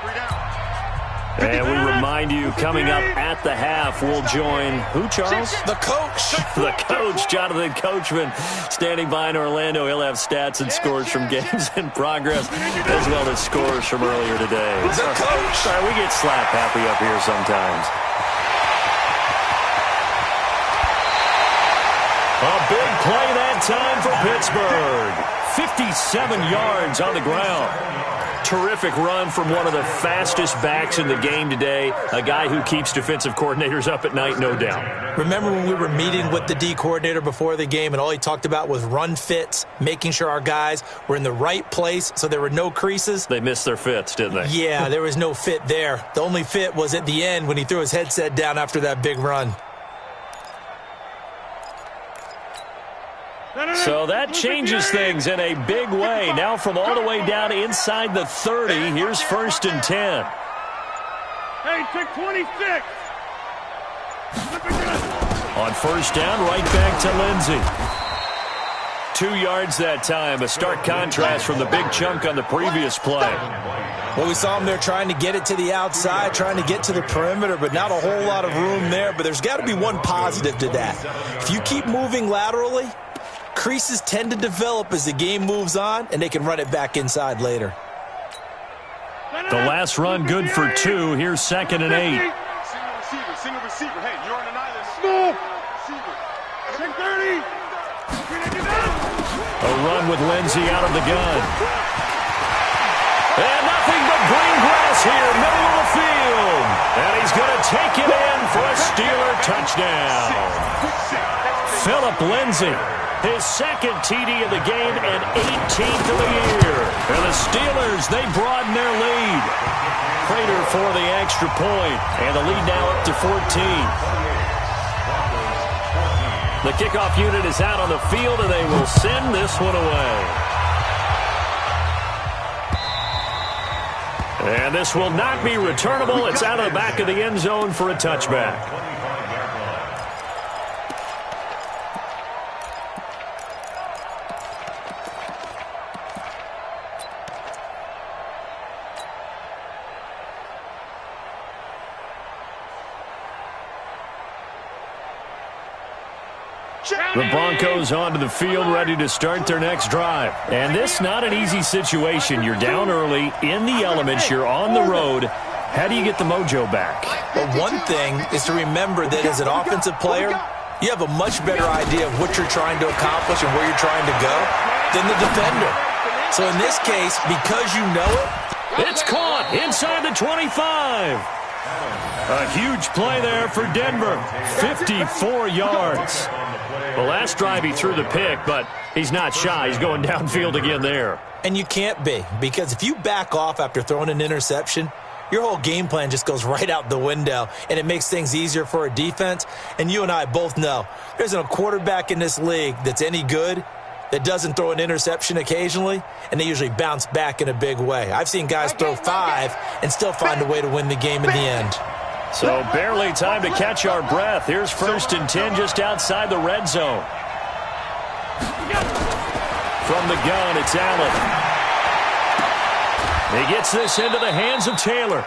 And we remind you, coming up at the half, we'll join who, Charles? The coach. The coach, Jonathan Coachman, standing by in Orlando. He'll have stats and scores from games in progress, as well as scores from earlier today. The coach. Sorry, we get slap happy up here sometimes. A big play that time for Pittsburgh. 57 yards on the ground. Terrific run from one of the fastest backs in the game today, a guy who keeps defensive coordinators up at night, no doubt. Remember when we were meeting with the D coordinator before the game and all he talked about was run fits, making sure our guys were in the right place so there were no creases? They missed their fits, didn't they? Yeah, there was no fit there. The only fit was at the end when he threw his headset down after that big run. So that changes things in a big way. Now from all the way down inside the 30, here's 1st and 10. Hey, take 26. On first down, right back to Lindsey. 2 yards that time, a stark contrast from the big chunk on the previous play. Well, we saw him there trying to get it to the outside, trying to get to the perimeter, but not a whole lot of room there. But there's got to be one positive to that. If you keep moving laterally, creases tend to develop as the game moves on, and they can run it back inside later. The last run good for 2. Here's 2nd and 8. Single receiver. Hey, you're on an island. Small. Receiver. Take 30. A run with Lindsey out of the gun. And nothing but green grass here, middle of the field. And he's going to take it in for a Steeler touchdown. Phillip Lindsey. His second TD of the game and 18th of the year. And the Steelers, they broaden their lead. Prater for the extra point. And the lead now up to 14. The kickoff unit is out on the field, and they will send this one away. And this will not be returnable. It's out of the back of the end zone for a touchback. The Broncos onto the field, ready to start their next drive. And this not an easy situation. You're down early, in the elements, you're on the road. How do you get the mojo back? Well, one thing is to remember that as an offensive player, you have a much better idea of what you're trying to accomplish and where you're trying to go than the defender. So in this case, because you know it, it's caught inside the 25. A huge play there for Denver. 54 yards. The last drive he threw the pick, but he's not shy. He's going downfield again there. And you can't be, because if you back off after throwing an interception, your whole game plan just goes right out the window, and it makes things easier for a defense. And you and I both know there isn't a quarterback in this league that's any good that doesn't throw an interception occasionally, and they usually bounce back in a big way. I've seen guys throw 5 and still find a way to win the game in the end. So barely time to catch our breath. Here's 1st and 10 just outside the red zone. From the gun, it's Allen. He gets this into the hands of Taylor.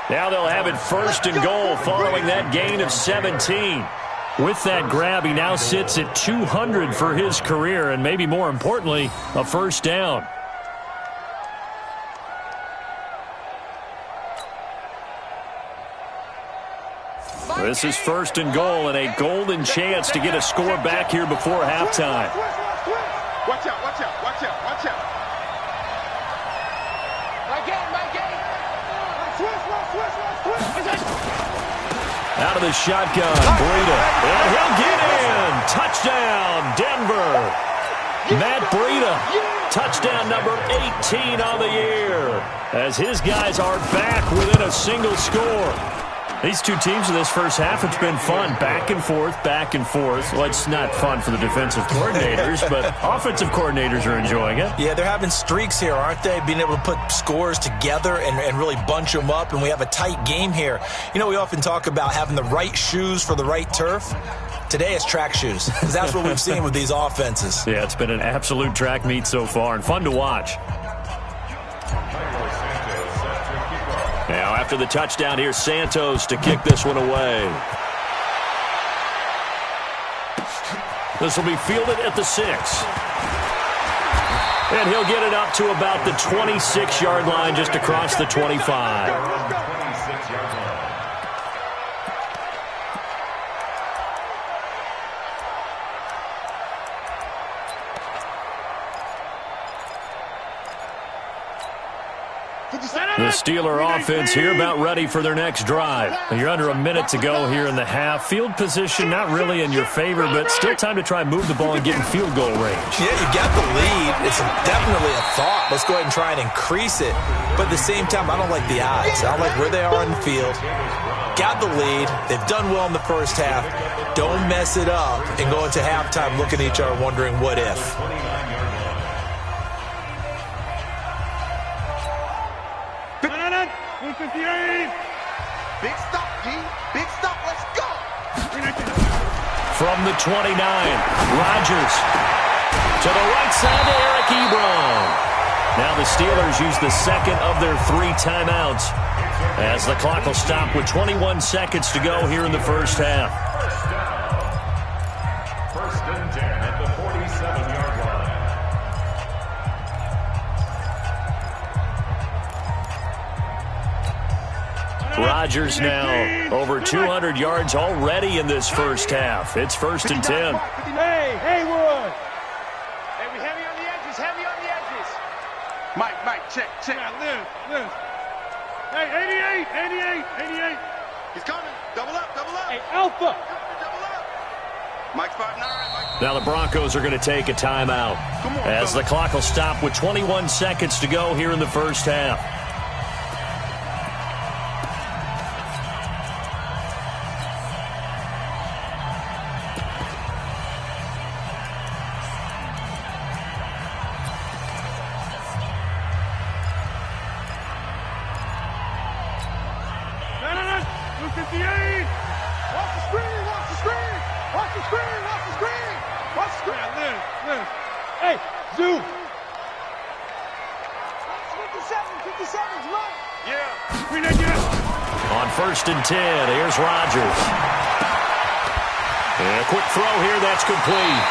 Now they'll have it 1st and goal following that gain of 17. With that grab, he now sits at 200 for his career, and maybe more importantly, a first down. This is 1st and goal and a golden chance to get a score back here before halftime. Watch out, watch out, watch out, watch out. My game, my game. Out of the shotgun, Breida. And he'll get in. Touchdown, Denver. Matt Breida, touchdown number 18 on the year, as his guys are back within a single score. These two teams in this first half, it's been fun. Back and forth, back and forth. Well, it's not fun for the defensive coordinators, but offensive coordinators are enjoying it. Yeah, they're having streaks here, aren't they? Being able to put scores together and really bunch them up, and we have a tight game here. You know, we often talk about having the right shoes for the right turf. Today it's track shoes, because that's what we've seen with these offenses. Yeah, it's been an absolute track meet so far, and fun to watch. Now, after the touchdown, here's Santos to kick this one away. This will be fielded at the 6. And he'll get it up to about the 26-yard line, just across the 25. The Steeler offense here about ready for their next drive. You're under a minute to go here in the half. Field position not really in your favor, but still time to try and move the ball and get in field goal range. Yeah, you got the lead. It's definitely a thought. Let's go ahead and try and increase it. But at the same time, I don't like the odds. I don't like where they are in the field. Got the lead. They've done well in the first half. Don't mess it up and go into halftime looking at each other wondering what if. Big stop, G. Big stop. Let's go. From the 29, Rodgers to the right side to Eric Ebron. Now the Steelers use the second of their 3 timeouts, as the clock will stop with 21 seconds to go here in the first half. First and 10 at the 47-yard line. Rodgers now over 200 yards already in this first half. It's 1st and 10. Hey, Haywood. Hey, we heavy on the edges, heavy on the edges. Mike, check. Liz. Hey, 88. He's coming. Double up. Hey, Alpha. Double up. Mike's 5'9". Mike. Now the Broncos are going to take a timeout, as the clock will stop with 21 seconds to go here in the first half. Hey, Zoo. 57's right. Yeah. On 1st and 10, here's Rodgers. And a quick throw here, that's complete.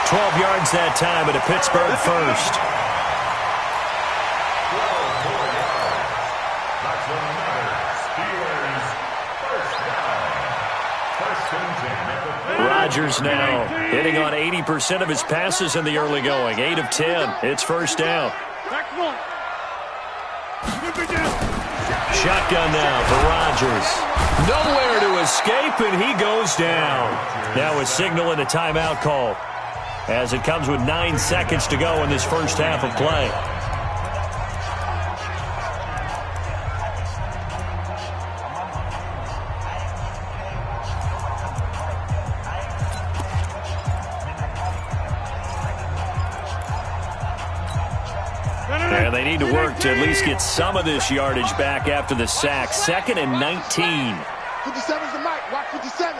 12 yards that time, and a Pittsburgh first. Rodgers now hitting on 80% of his passes in the early going. 8 of 10. It's first down. Shotgun now for Rodgers. Nowhere to escape, and he goes down. Now a signal and a timeout call, as it comes with 9 seconds to go in this first half of play. And they need to work to at least get some of this yardage back after the sack. 2nd and 19. 57's the mic. Watch 57.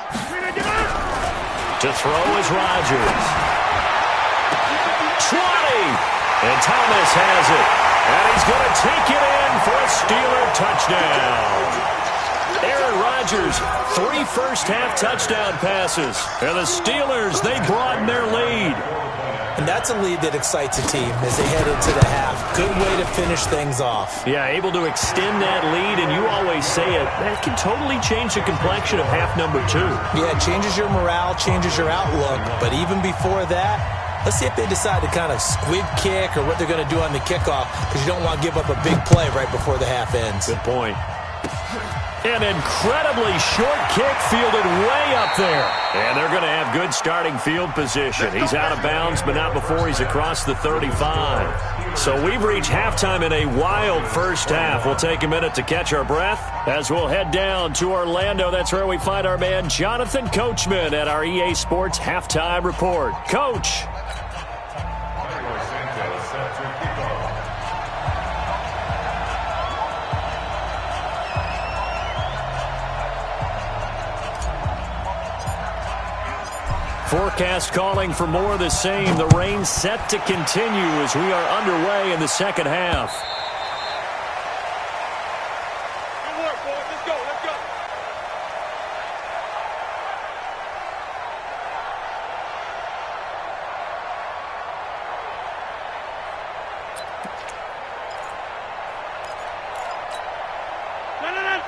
To throw is Rodgers. 20. And Thomas has it. And he's going to take it in for a Steeler touchdown. Aaron Rodgers, 3 first-half touchdown passes. And the Steelers, they broaden their lead. And And that's a lead that excites a team as they head into the half. Good way to finish things off. Yeah, able to extend that lead, and you always say it, that can totally change the complexion of half number 2. Yeah, it changes your morale, changes your outlook. But even before that, let's see if they decide to kind of squib kick or what they're going to do on the kickoff, because you don't want to give up a big play right before the half ends. Good point. An incredibly short kick fielded way up there. And they're going to have good starting field position. He's out of bounds, but not before he's across the 35. So we've reached halftime in a wild first half. We'll take a minute to catch our breath as we'll head down to Orlando. That's where we find our man Jonathan Coachman at our EA Sports Halftime Report. Coach. Forecast calling for more of the same. The rain set to continue as we are underway in the second half. Good work, boys. Let's go. Let's go.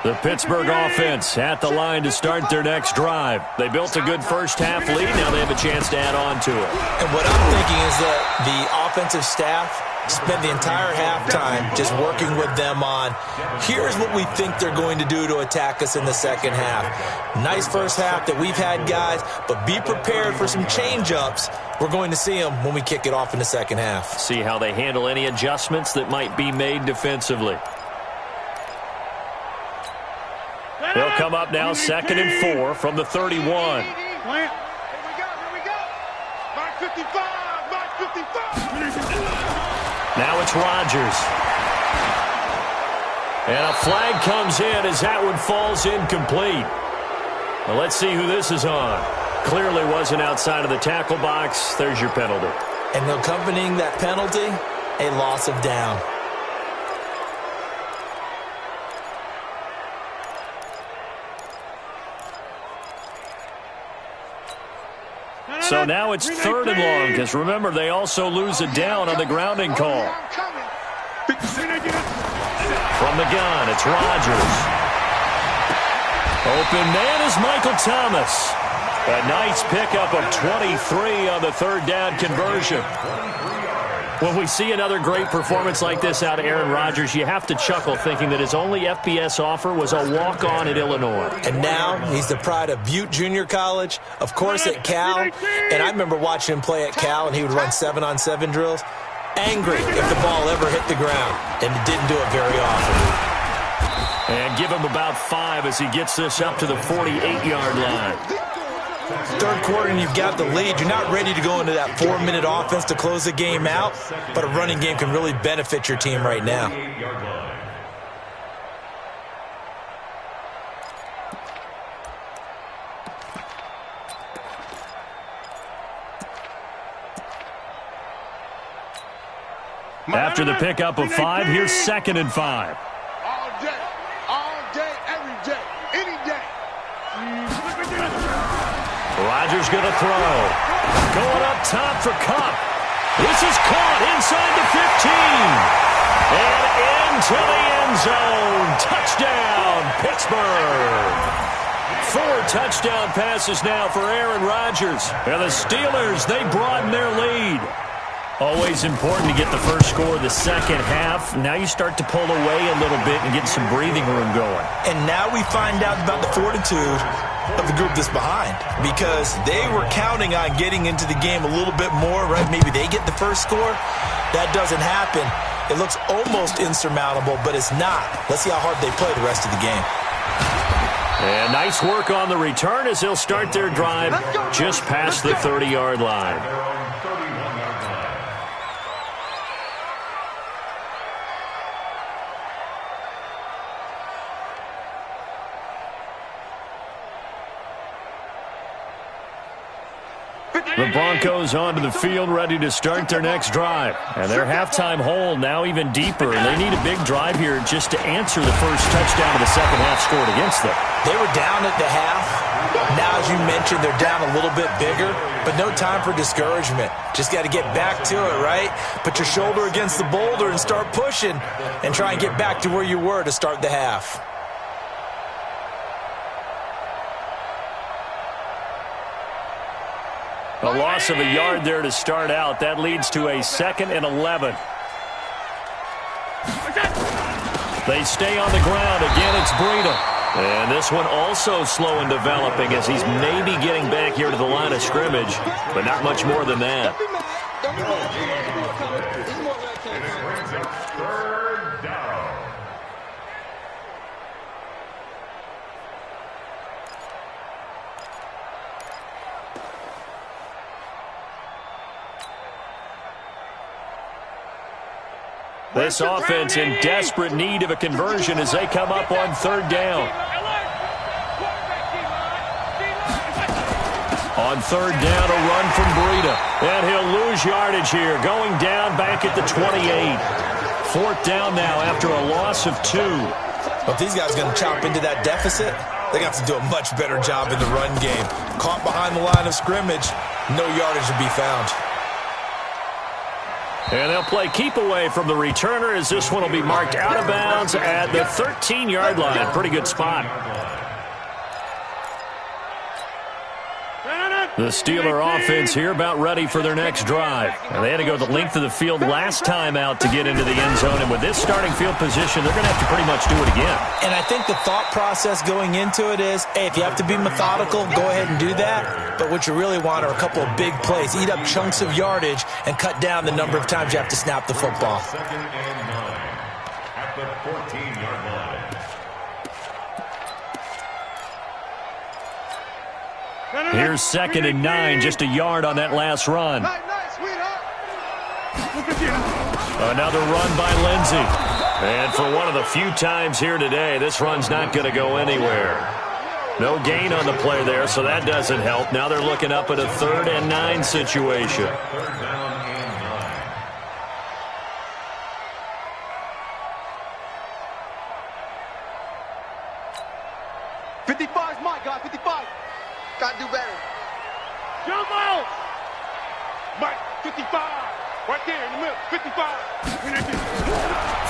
The Pittsburgh offense at the line to start their next drive. They built a good first half lead. Now they have a chance to add on to it. And what I'm thinking is that the offensive staff spent the entire halftime just working with them on, here's what we think they're going to do to attack us in the second half. Nice first half that we've had, guys, but be prepared for some change-ups. We're going to see them when we kick it off in the second half. See how they handle any adjustments that might be made defensively. They'll come up now 2nd and 4 from the 31. Here we go. Here we go. Mark 55. Mark 55. Now it's Rodgers. And a flag comes in as that one falls incomplete. Well, let's see who this is on. Clearly wasn't outside of the tackle box. There's your penalty. And accompanying that penalty, a loss of down. So now it's 3rd and long, because remember, they also lose a down on the grounding call. From the gun, it's Rodgers. Open man is Michael Thomas. A nice pickup of 23 on the 3rd down conversion. When we see another great performance like this out of Aaron Rodgers, you have to chuckle thinking that his only FBS offer was a walk-on at Illinois. And now he's the pride of Butte Junior College, of course at Cal. And I remember watching him play at Cal, and he would run 7-on-7 drills. Angry if the ball ever hit the ground, and it didn't do it very often. And give him about 5 as he gets this up to the 48-yard line. 3rd quarter and you've got the lead. You're not ready to go into that 4-minute offense to close the game out, but a running game can really benefit your team right now. After the pickup of 5, here's 2nd and 5. All day, every day, any day. Rodgers going to throw. Going up top for Cup. This is caught inside the 15. And into the end zone. Touchdown, Pittsburgh. 4 touchdown passes now for Aaron Rodgers. And the Steelers, they broaden their lead. Always important to get the first score of the second half. Now you start to pull away a little bit and get some breathing room going. And now we find out about the fortitude of the group that's behind, because they were counting on getting into the game a little bit more, right? Maybe they get the first score. That doesn't happen. It looks almost insurmountable, but it's not. Let's see how hard they play the rest of the game. And nice work on the return as they'll start their drive just past the 30-yard line. The Broncos onto the field, ready to start their next drive. And their halftime hole now even deeper, and they need a big drive here just to answer the first touchdown of the second half scored against them. They were down at the half. Now, as you mentioned, they're down a little bit bigger. but no time for discouragement. Just got to get back to it, right? Put your shoulder against the boulder and start pushing and try and get back to where you were to start the half. A loss of a yard there to start out. That leads to a 2nd and 11. They stay on the ground. Again, it's Breida. And this one also slow in developing as he's maybe getting back here to the line of scrimmage, but not much more than that. Third down. This offense in desperate need of a conversion as they come up on 3rd down. On 3rd down, a run from Breida. And he'll lose yardage here, going down back at the 28. 4th down now after a loss of 2. But if these guys are going to chop into that deficit, they got to do a much better job in the run game. Caught behind the line of scrimmage, no yardage to be found. And they'll play keep away from the returner as this one will be marked out of bounds at the 13-yard line. Pretty good spot. The Steeler offense here about ready for their next drive. And they had to go the length of the field last time out to get into the end zone. And with this starting field position, they're going to have to pretty much do it again. And I think the thought process going into it is, hey, if you have to be methodical, go ahead and do that. But what you really want are a couple of big plays. Eat up chunks of yardage and cut down the number of times you have to snap the football. 2nd and 9 at the 14-yard line. Here's 2nd and 9, just a yard on that last run. Another run by Lindsey. And for one of the few times here today, this run's not going to go anywhere. No gain on the play there, so that doesn't help. Now they're looking up at a 3rd and 9 situation. 3rd down and 9. '55's my guy, 55. Gotta do better. Jump out! Mike, 55. Right there in the middle, 55.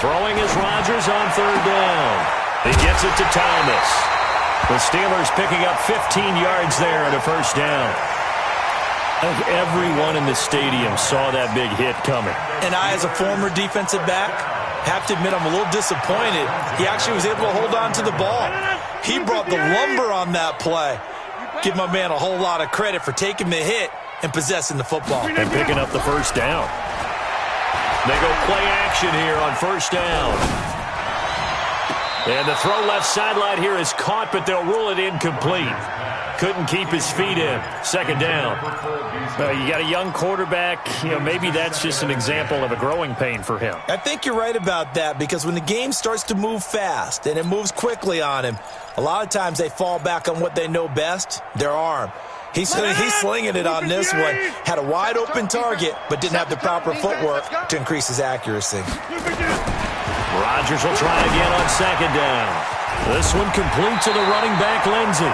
Throwing is Rodgers on 3rd down. He gets it to Thomas. The Steelers picking up 15 yards there and a 1st down. I think everyone in the stadium saw that big hit coming. And I, as a former defensive back, have to admit I'm a little disappointed. He actually was able to hold on to the ball. He brought the lumber on that play. Give my man a whole lot of credit for taking the hit and possessing the football. And picking up the 1st down. They go play action here on 1st down. And the throw left sideline here is caught, but they'll rule it incomplete. Couldn't keep his feet in. 2nd down. You got a young quarterback. Maybe that's just an example of a growing pain for him. I think you're right about that, because when the game starts to move fast and it moves quickly on him, a lot of times they fall back on what they know best, their arm. He's slinging it on this one. Had a wide open target, but didn't have the proper footwork to increase his accuracy. Rodgers will try again on 2nd down. This one complete to the running back, Lindsey.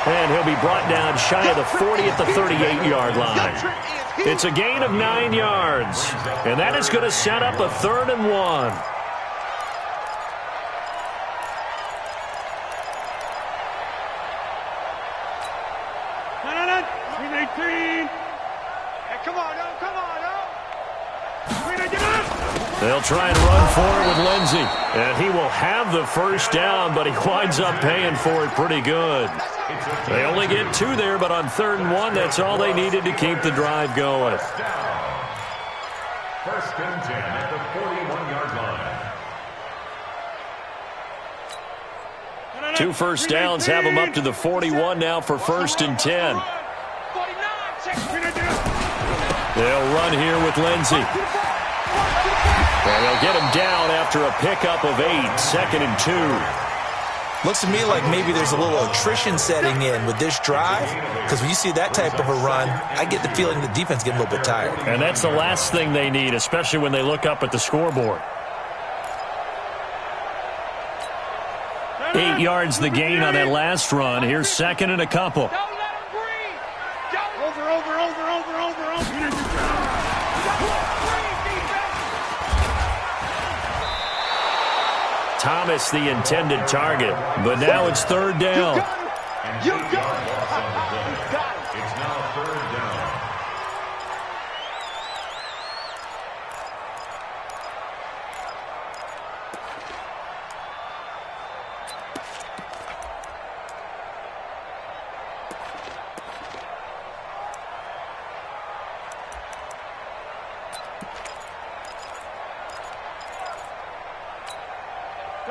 And he'll be brought down shy of the 40 at the 38-yard line. It's a gain of 9 yards. And that is going to set up a 3rd and 1. They'll try and run for it with Lindsey. And he will have the 1st down, but he winds up paying for it pretty good. They only get 2 there, but on 3rd and 1, that's all they needed to keep the drive going. 1st and 10 at the 41-yard line. 2 first downs have them up to the 41 now for 1st and 10. They'll run here with Lindsey. And they'll get him down after a pickup of 8, 2nd and 2. Looks to me like maybe there's a little attrition setting in with this drive, because when you see that type of a run, I get the feeling the defense getting a little bit tired. And that's the last thing they need, especially when they look up at the scoreboard. 8 yards the gain on that last run. Here's 2nd and a couple. Over. Thomas the intended target, but now it's third down. You got it. It's now third down.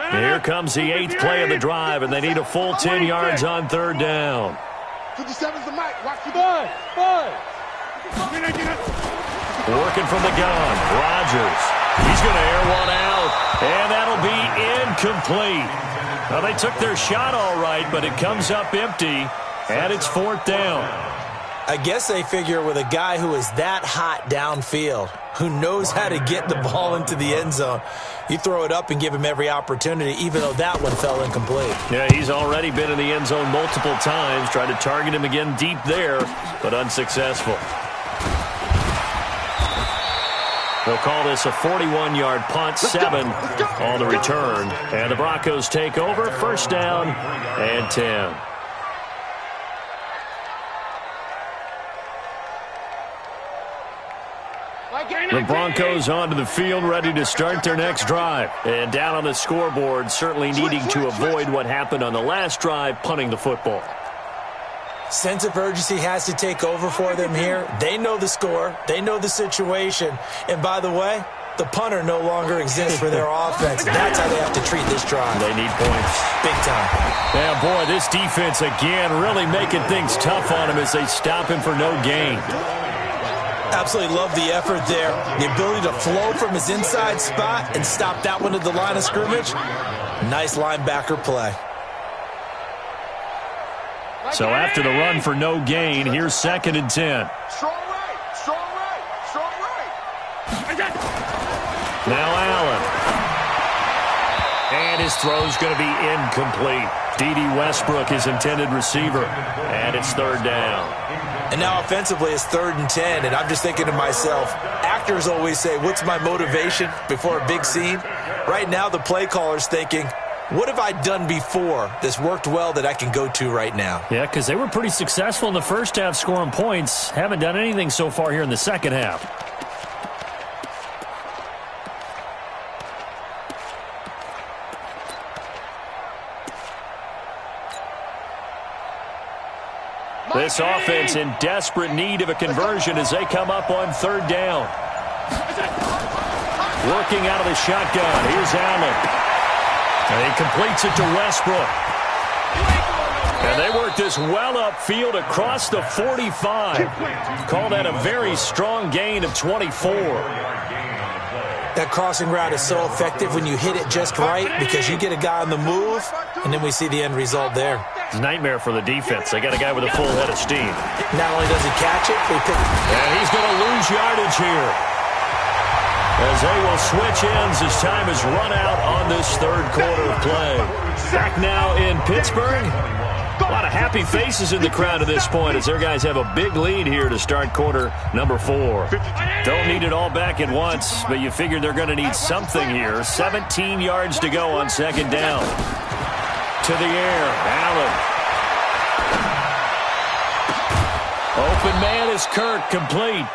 Here comes the 8th play of the drive, and they need a full 10 yards on third down. 57's the mic. Watch the Working from the gun, Rodgers. He's going to air one out, and that'll be incomplete. Well, they took their shot all right, but it comes up empty, and it's fourth down. I guess they figure with a guy who is that hot downfield, who knows how to get the ball into the end zone, you throw it up and give him every opportunity, even though that one fell incomplete. Yeah, he's already been in the end zone multiple times, tried to target him again deep there, but unsuccessful. They'll call this a 41-yard punt, 7 on the return. And the Broncos take over, first down and 10. The Broncos onto the field, ready to start their next drive. And down on the scoreboard, certainly needing to avoid what happened on the last drive, punting the football. Sense of urgency has to take over for them here. They know the score. They know the situation. And by the way, the punter no longer exists for their offense. That's how they have to treat this drive. They need points. Big time. Yeah, boy, this defense again really making things tough on him as they stop him for no gain. Absolutely love the effort there. The ability to flow from his inside spot and stop that one at the line of scrimmage. Nice linebacker play. So after the run for no gain, here's second and 10. Strong right, strong right, strong right. Now Allen. And his throw's going to be incomplete. D.D. Westbrook, his intended receiver. And it's third down. And now offensively it's 3rd and 10, and I'm just thinking to myself, actors always say, what's my motivation before a big scene? Right now the play caller's thinking, what have I done before that's worked well that I can go to right now? Yeah, because they were pretty successful in the first half scoring points. Haven't done anything so far here in the second half. This offense in desperate need of a conversion as they come up on third down. Working out of the shotgun. Here's Allen. And he completes it to Westbrook. And they work this well upfield across the 45. Call that a very strong gain of 24. That crossing route is so effective when you hit it just right because you get a guy on the move, and then we see the end result there. It's a nightmare for the defense. They got a guy with a full head of steam. Not only does he catch it, they pick it. And he's going to lose yardage here, as they will switch ends as time is run out on this third quarter of play. Back now in Pittsburgh. A lot of happy faces in the crowd at this point as their guys have a big lead here to start quarter number 4. Don't need it all back at once, but you figure they're going to need something here. 17 yards to go on second down. To the air, Allen. Open man is Kirk, complete.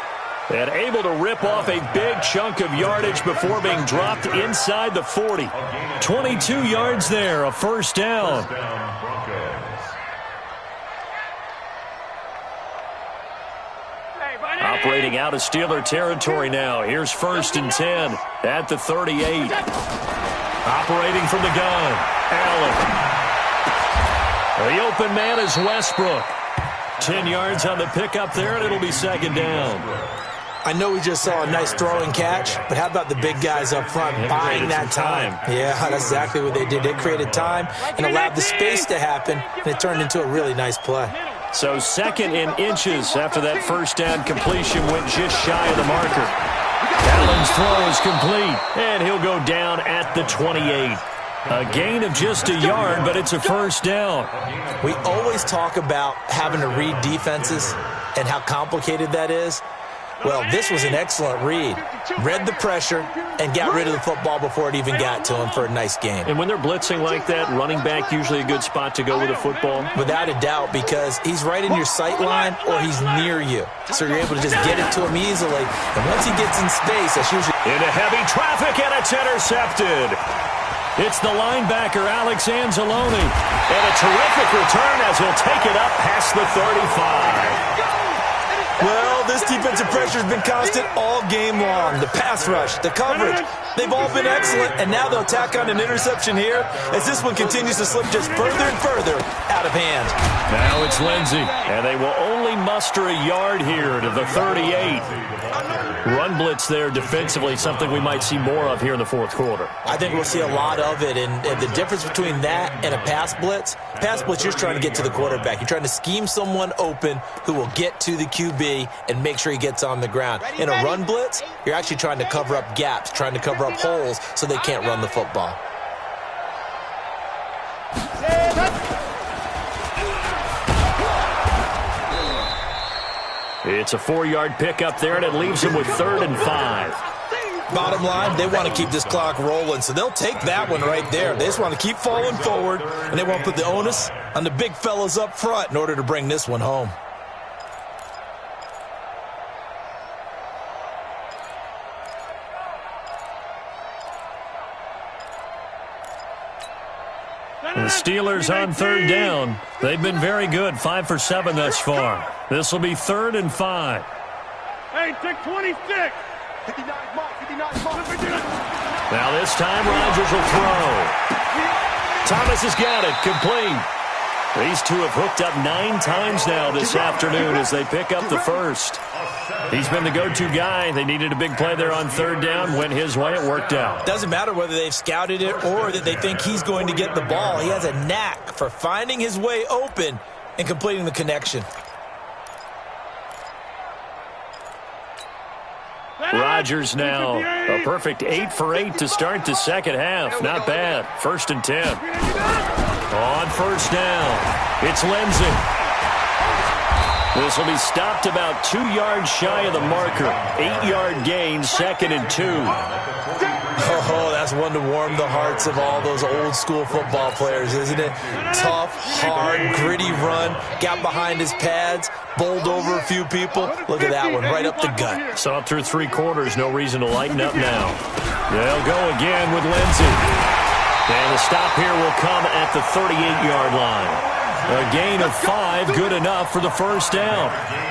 And able to rip off a big chunk of yardage before being dropped inside the 40. 22 yards there, a first down. Operating out of Steeler territory now. Here's first and 10 at the 38. Operating from the gun, Allen. The open man is Westbrook. 10 yards on the pickup there, and it'll be second down. I know we just saw a nice throwing catch, but how about the big guys up front buying that time? Yeah, that's exactly what they did. They created time and allowed the space to happen, and it turned into a really nice play. So second in inches after that first down completion went just shy of the marker. Allen's throw is complete, and he'll go down at the 28. A gain of just a yard, but it's a first down. We always talk about having to read defenses and how complicated that is. Well, this was an excellent read. Read the pressure and got rid of the football before it even got to him for a nice gain. And when they're blitzing like that, running back usually a good spot to go with a football? Without a doubt, because he's right in your sight line or he's near you. So you're able to just get it to him easily. And once he gets in space, that's usually... Into heavy traffic, and it's intercepted. It's the linebacker, Alex Anzalone. And a terrific return as he'll take it up past the 35. Well, this defensive pressure has been constant all game long. The pass rush, the coverage, they've all been excellent, and now they'll tack on an interception here as this one continues to slip just further and further out of hand. Now it's Lindsey, and they will only muster a yard here to the 38. Run blitz there defensively, something we might see more of here in the fourth quarter. I think we'll see a lot of it, and the difference between that and a pass blitz, you're just trying to get to the quarterback. You're trying to scheme someone open who will get to the QB and make sure he gets on the ground. In a run blitz, you're actually trying to cover up gaps, trying to cover up holes so they can't run the football. It's a 4-yard pickup there, and it leaves him with 3rd and 5. Bottom line, they want to keep this clock rolling, so they'll take that one right there. They just want to keep falling forward, and they want to put the onus on the big fellas up front in order to bring this one home. The Steelers on 3rd down. They've been very good, 5 for 7 thus far. This will be 3rd and 5. Hey, take 26. 59 mark. Now this time Rodgers will throw. Thomas has got it, complete. These two have hooked up 9 times now this afternoon as they pick up the first. He's been the go-to guy. They needed a big play there on 3rd down. Went his way. It worked out. Doesn't matter whether they've scouted it or that they think he's going to get the ball. He has a knack for finding his way open and completing the connection. Rodgers now a perfect 8 for 8 to start the second half. Not bad. 1st and 10. On 1st down, it's Lindsey. This will be stopped about 2 yards shy of the marker. 8-yard gain, 2nd and 2. Oh, that's one to warm the hearts of all those old school football players, isn't it? Tough, hard, gritty run, got behind his pads, bowled over a few people. Look at that one, right up the gut. Saw it through 3 quarters, no reason to lighten up now. They'll go again with Lindsey. And the stop here will come at the 38-yard line. A gain of 5, good enough for the 1st down.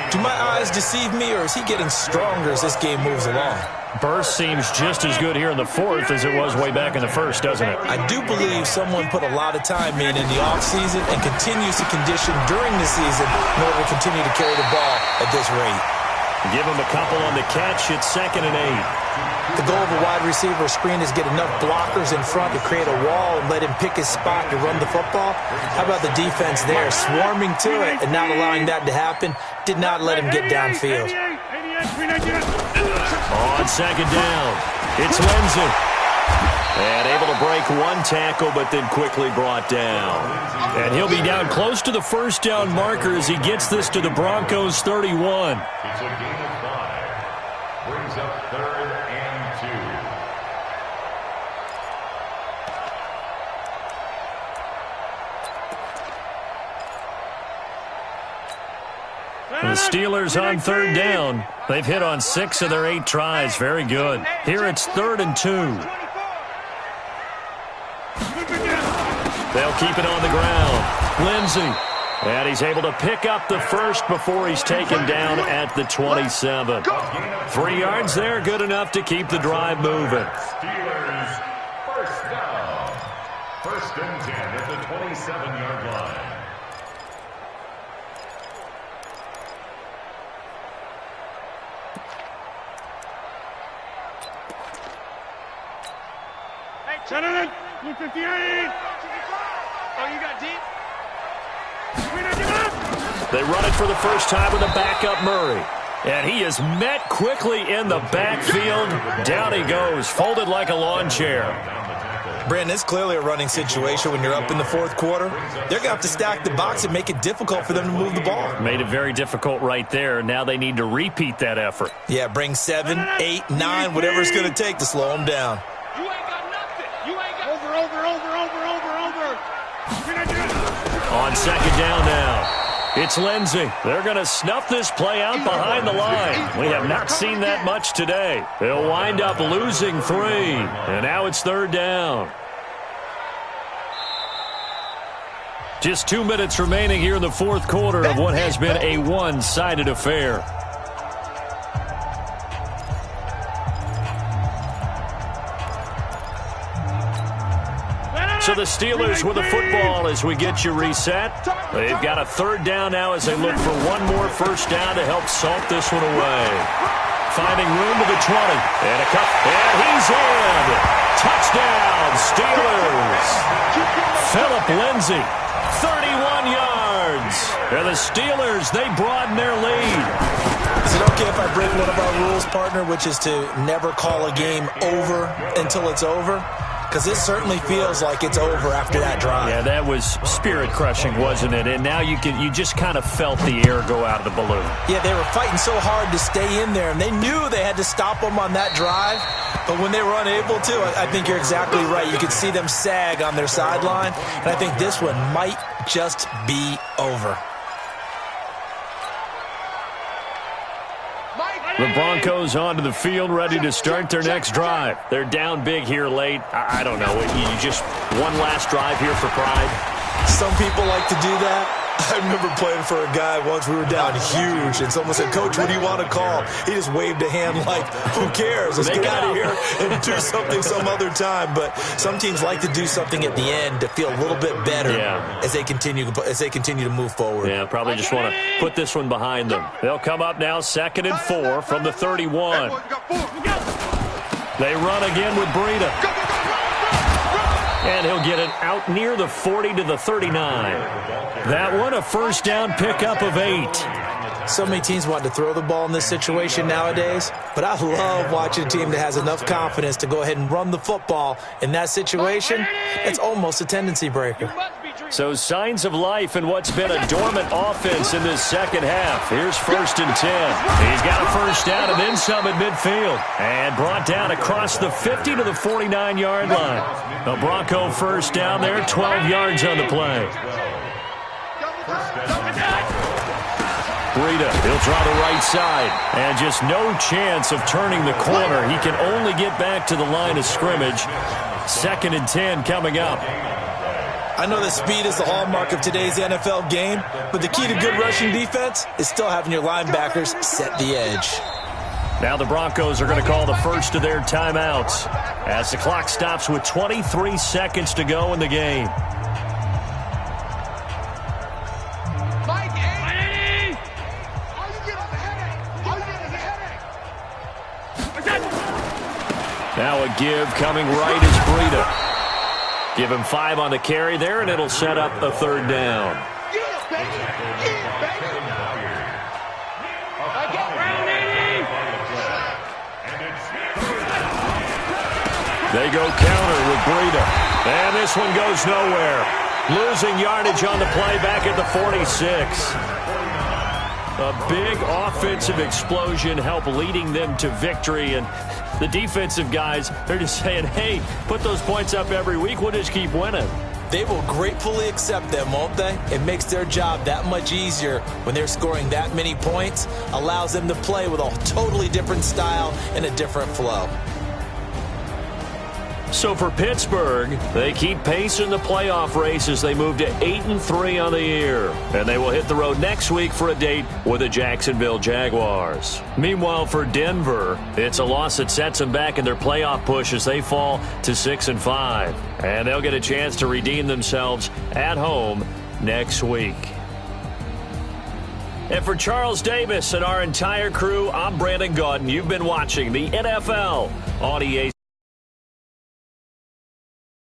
Do my eyes deceive me, or is he getting stronger as this game moves along? Burst seems just as good here in the 4th as it was way back in the 1st, doesn't it? I do believe someone put a lot of time in the offseason and continues to condition during the season in order to continue to carry the ball at this rate. Give him a couple on the catch. It's 2nd and 8. The goal of a wide receiver screen is get enough blockers in front to create a wall and let him pick his spot to run the football. How about the defense there, swarming to it and not allowing that to happen? Did not let him get downfield. On 2nd down, it's Lindsey. And able to break 1 tackle, but then quickly brought down. And he'll be down close to the 1st down marker as he gets this to the Broncos 31. It's a gain of 5. Brings up 3rd and 2. The Steelers on 3rd down. They've hit on 6 of their 8 tries. Very good. Here it's 3rd and 2. They'll keep it on the ground. Lindsey. And he's able to pick up the first before he's taken down at the 27. 3 yards there, good enough to keep the drive moving. Steelers, 1st down. 1st and 10 at the 27-yard line. Gentlemen, 258. Oh, you got deep? They run it for the first time with a backup Murray. And he is met quickly in the backfield. Down he goes, folded like a lawn chair. Brandon, it's clearly a running situation when you're up in the fourth quarter. They're going to have to stack the box and make it difficult for them to move the ball. Made it very difficult right there. Now they need to repeat that effort. Yeah, bring 7, 8, 9, whatever it's going to take to slow them down. You ain't got nothing. You ain't got over. On second down now. It's Lindsey. They're going to snuff this play out behind the line. We have not seen that much today. They'll wind up losing 3. And now it's third down. Just 2 minutes remaining here in the fourth quarter of what has been a one-sided affair. So the Steelers with the football as we get you reset. They've got a third down now as they look for one more first down to help salt this one away. Finding room to the 20. And a cut. And he's in. Touchdown, Steelers. Philip Lindsay, 31 yards. And the Steelers, they broaden their lead. Is it okay if I break one of our rules, partner, which is to never call a game over until it's over? Because it certainly feels like it's over after that drive. Yeah, that was spirit-crushing, wasn't it? And now you just kind of felt the air go out of the balloon. Yeah, they were fighting so hard to stay in there, and they knew they had to stop them on that drive. But when they were unable to, I think you're exactly right. You could see them sag on their sideline, and I think this one might just be over. The Broncos onto the field, ready to start their next drive. They're down big here late. I don't know. You just one last drive here for pride? Some people like to do that. I remember playing for a guy once. We were down huge, and someone said, "Coach, what do you want to call?" He just waved a hand like, "Who cares? Let's get out of here and do something some other time." But some teams like to do something at the end to feel a little bit better as they continue to move forward. Yeah, probably just want to put this one behind them. They'll come up now, 2nd and 4 from the 31. They run again with Breida. And he'll get it out near the 40 to the 39. That one, a first down pickup of 8. So many teams want to throw the ball in this situation nowadays, but I love watching a team that has enough confidence to go ahead and run the football in that situation. It's almost a tendency breaker. So signs of life in what's been a dormant offense in this second half. Here's 1st and 10. He's got a first down and then some at midfield. And brought down across the 50 to the 49-yard line. A Bronco first down there, 12 yards on the play. Breida, he'll draw the right side. And just no chance of turning the corner. He can only get back to the line of scrimmage. 2nd and 10 coming up. I know that speed is the hallmark of today's NFL game, but the key to good rushing defense is still having your linebackers set the edge. Now the Broncos are going to call the first of their timeouts as the clock stops with 23 seconds to go in the game. Now a give coming right is Breida. Give him 5 on the carry there, and it'll set up a third down. They go counter with Breida. And this one goes nowhere. Losing yardage on the play back at the 46. A big offensive explosion helped leading them to victory. And the defensive guys, they're just saying, hey, put those points up every week. We'll just keep winning. They will gratefully accept them, won't they? It makes their job that much easier when they're scoring that many points. Allows them to play with a totally different style and a different flow. So for Pittsburgh, they keep pace in the playoff race as they move to 8-3 on the year. And they will hit the road next week for a date with the Jacksonville Jaguars. Meanwhile, for Denver, it's a loss that sets them back in their playoff push as they fall to 6-5. And they'll get a chance to redeem themselves at home next week. And for Charles Davis and our entire crew, I'm Brandon Gaudin. You've been watching the NFL on EA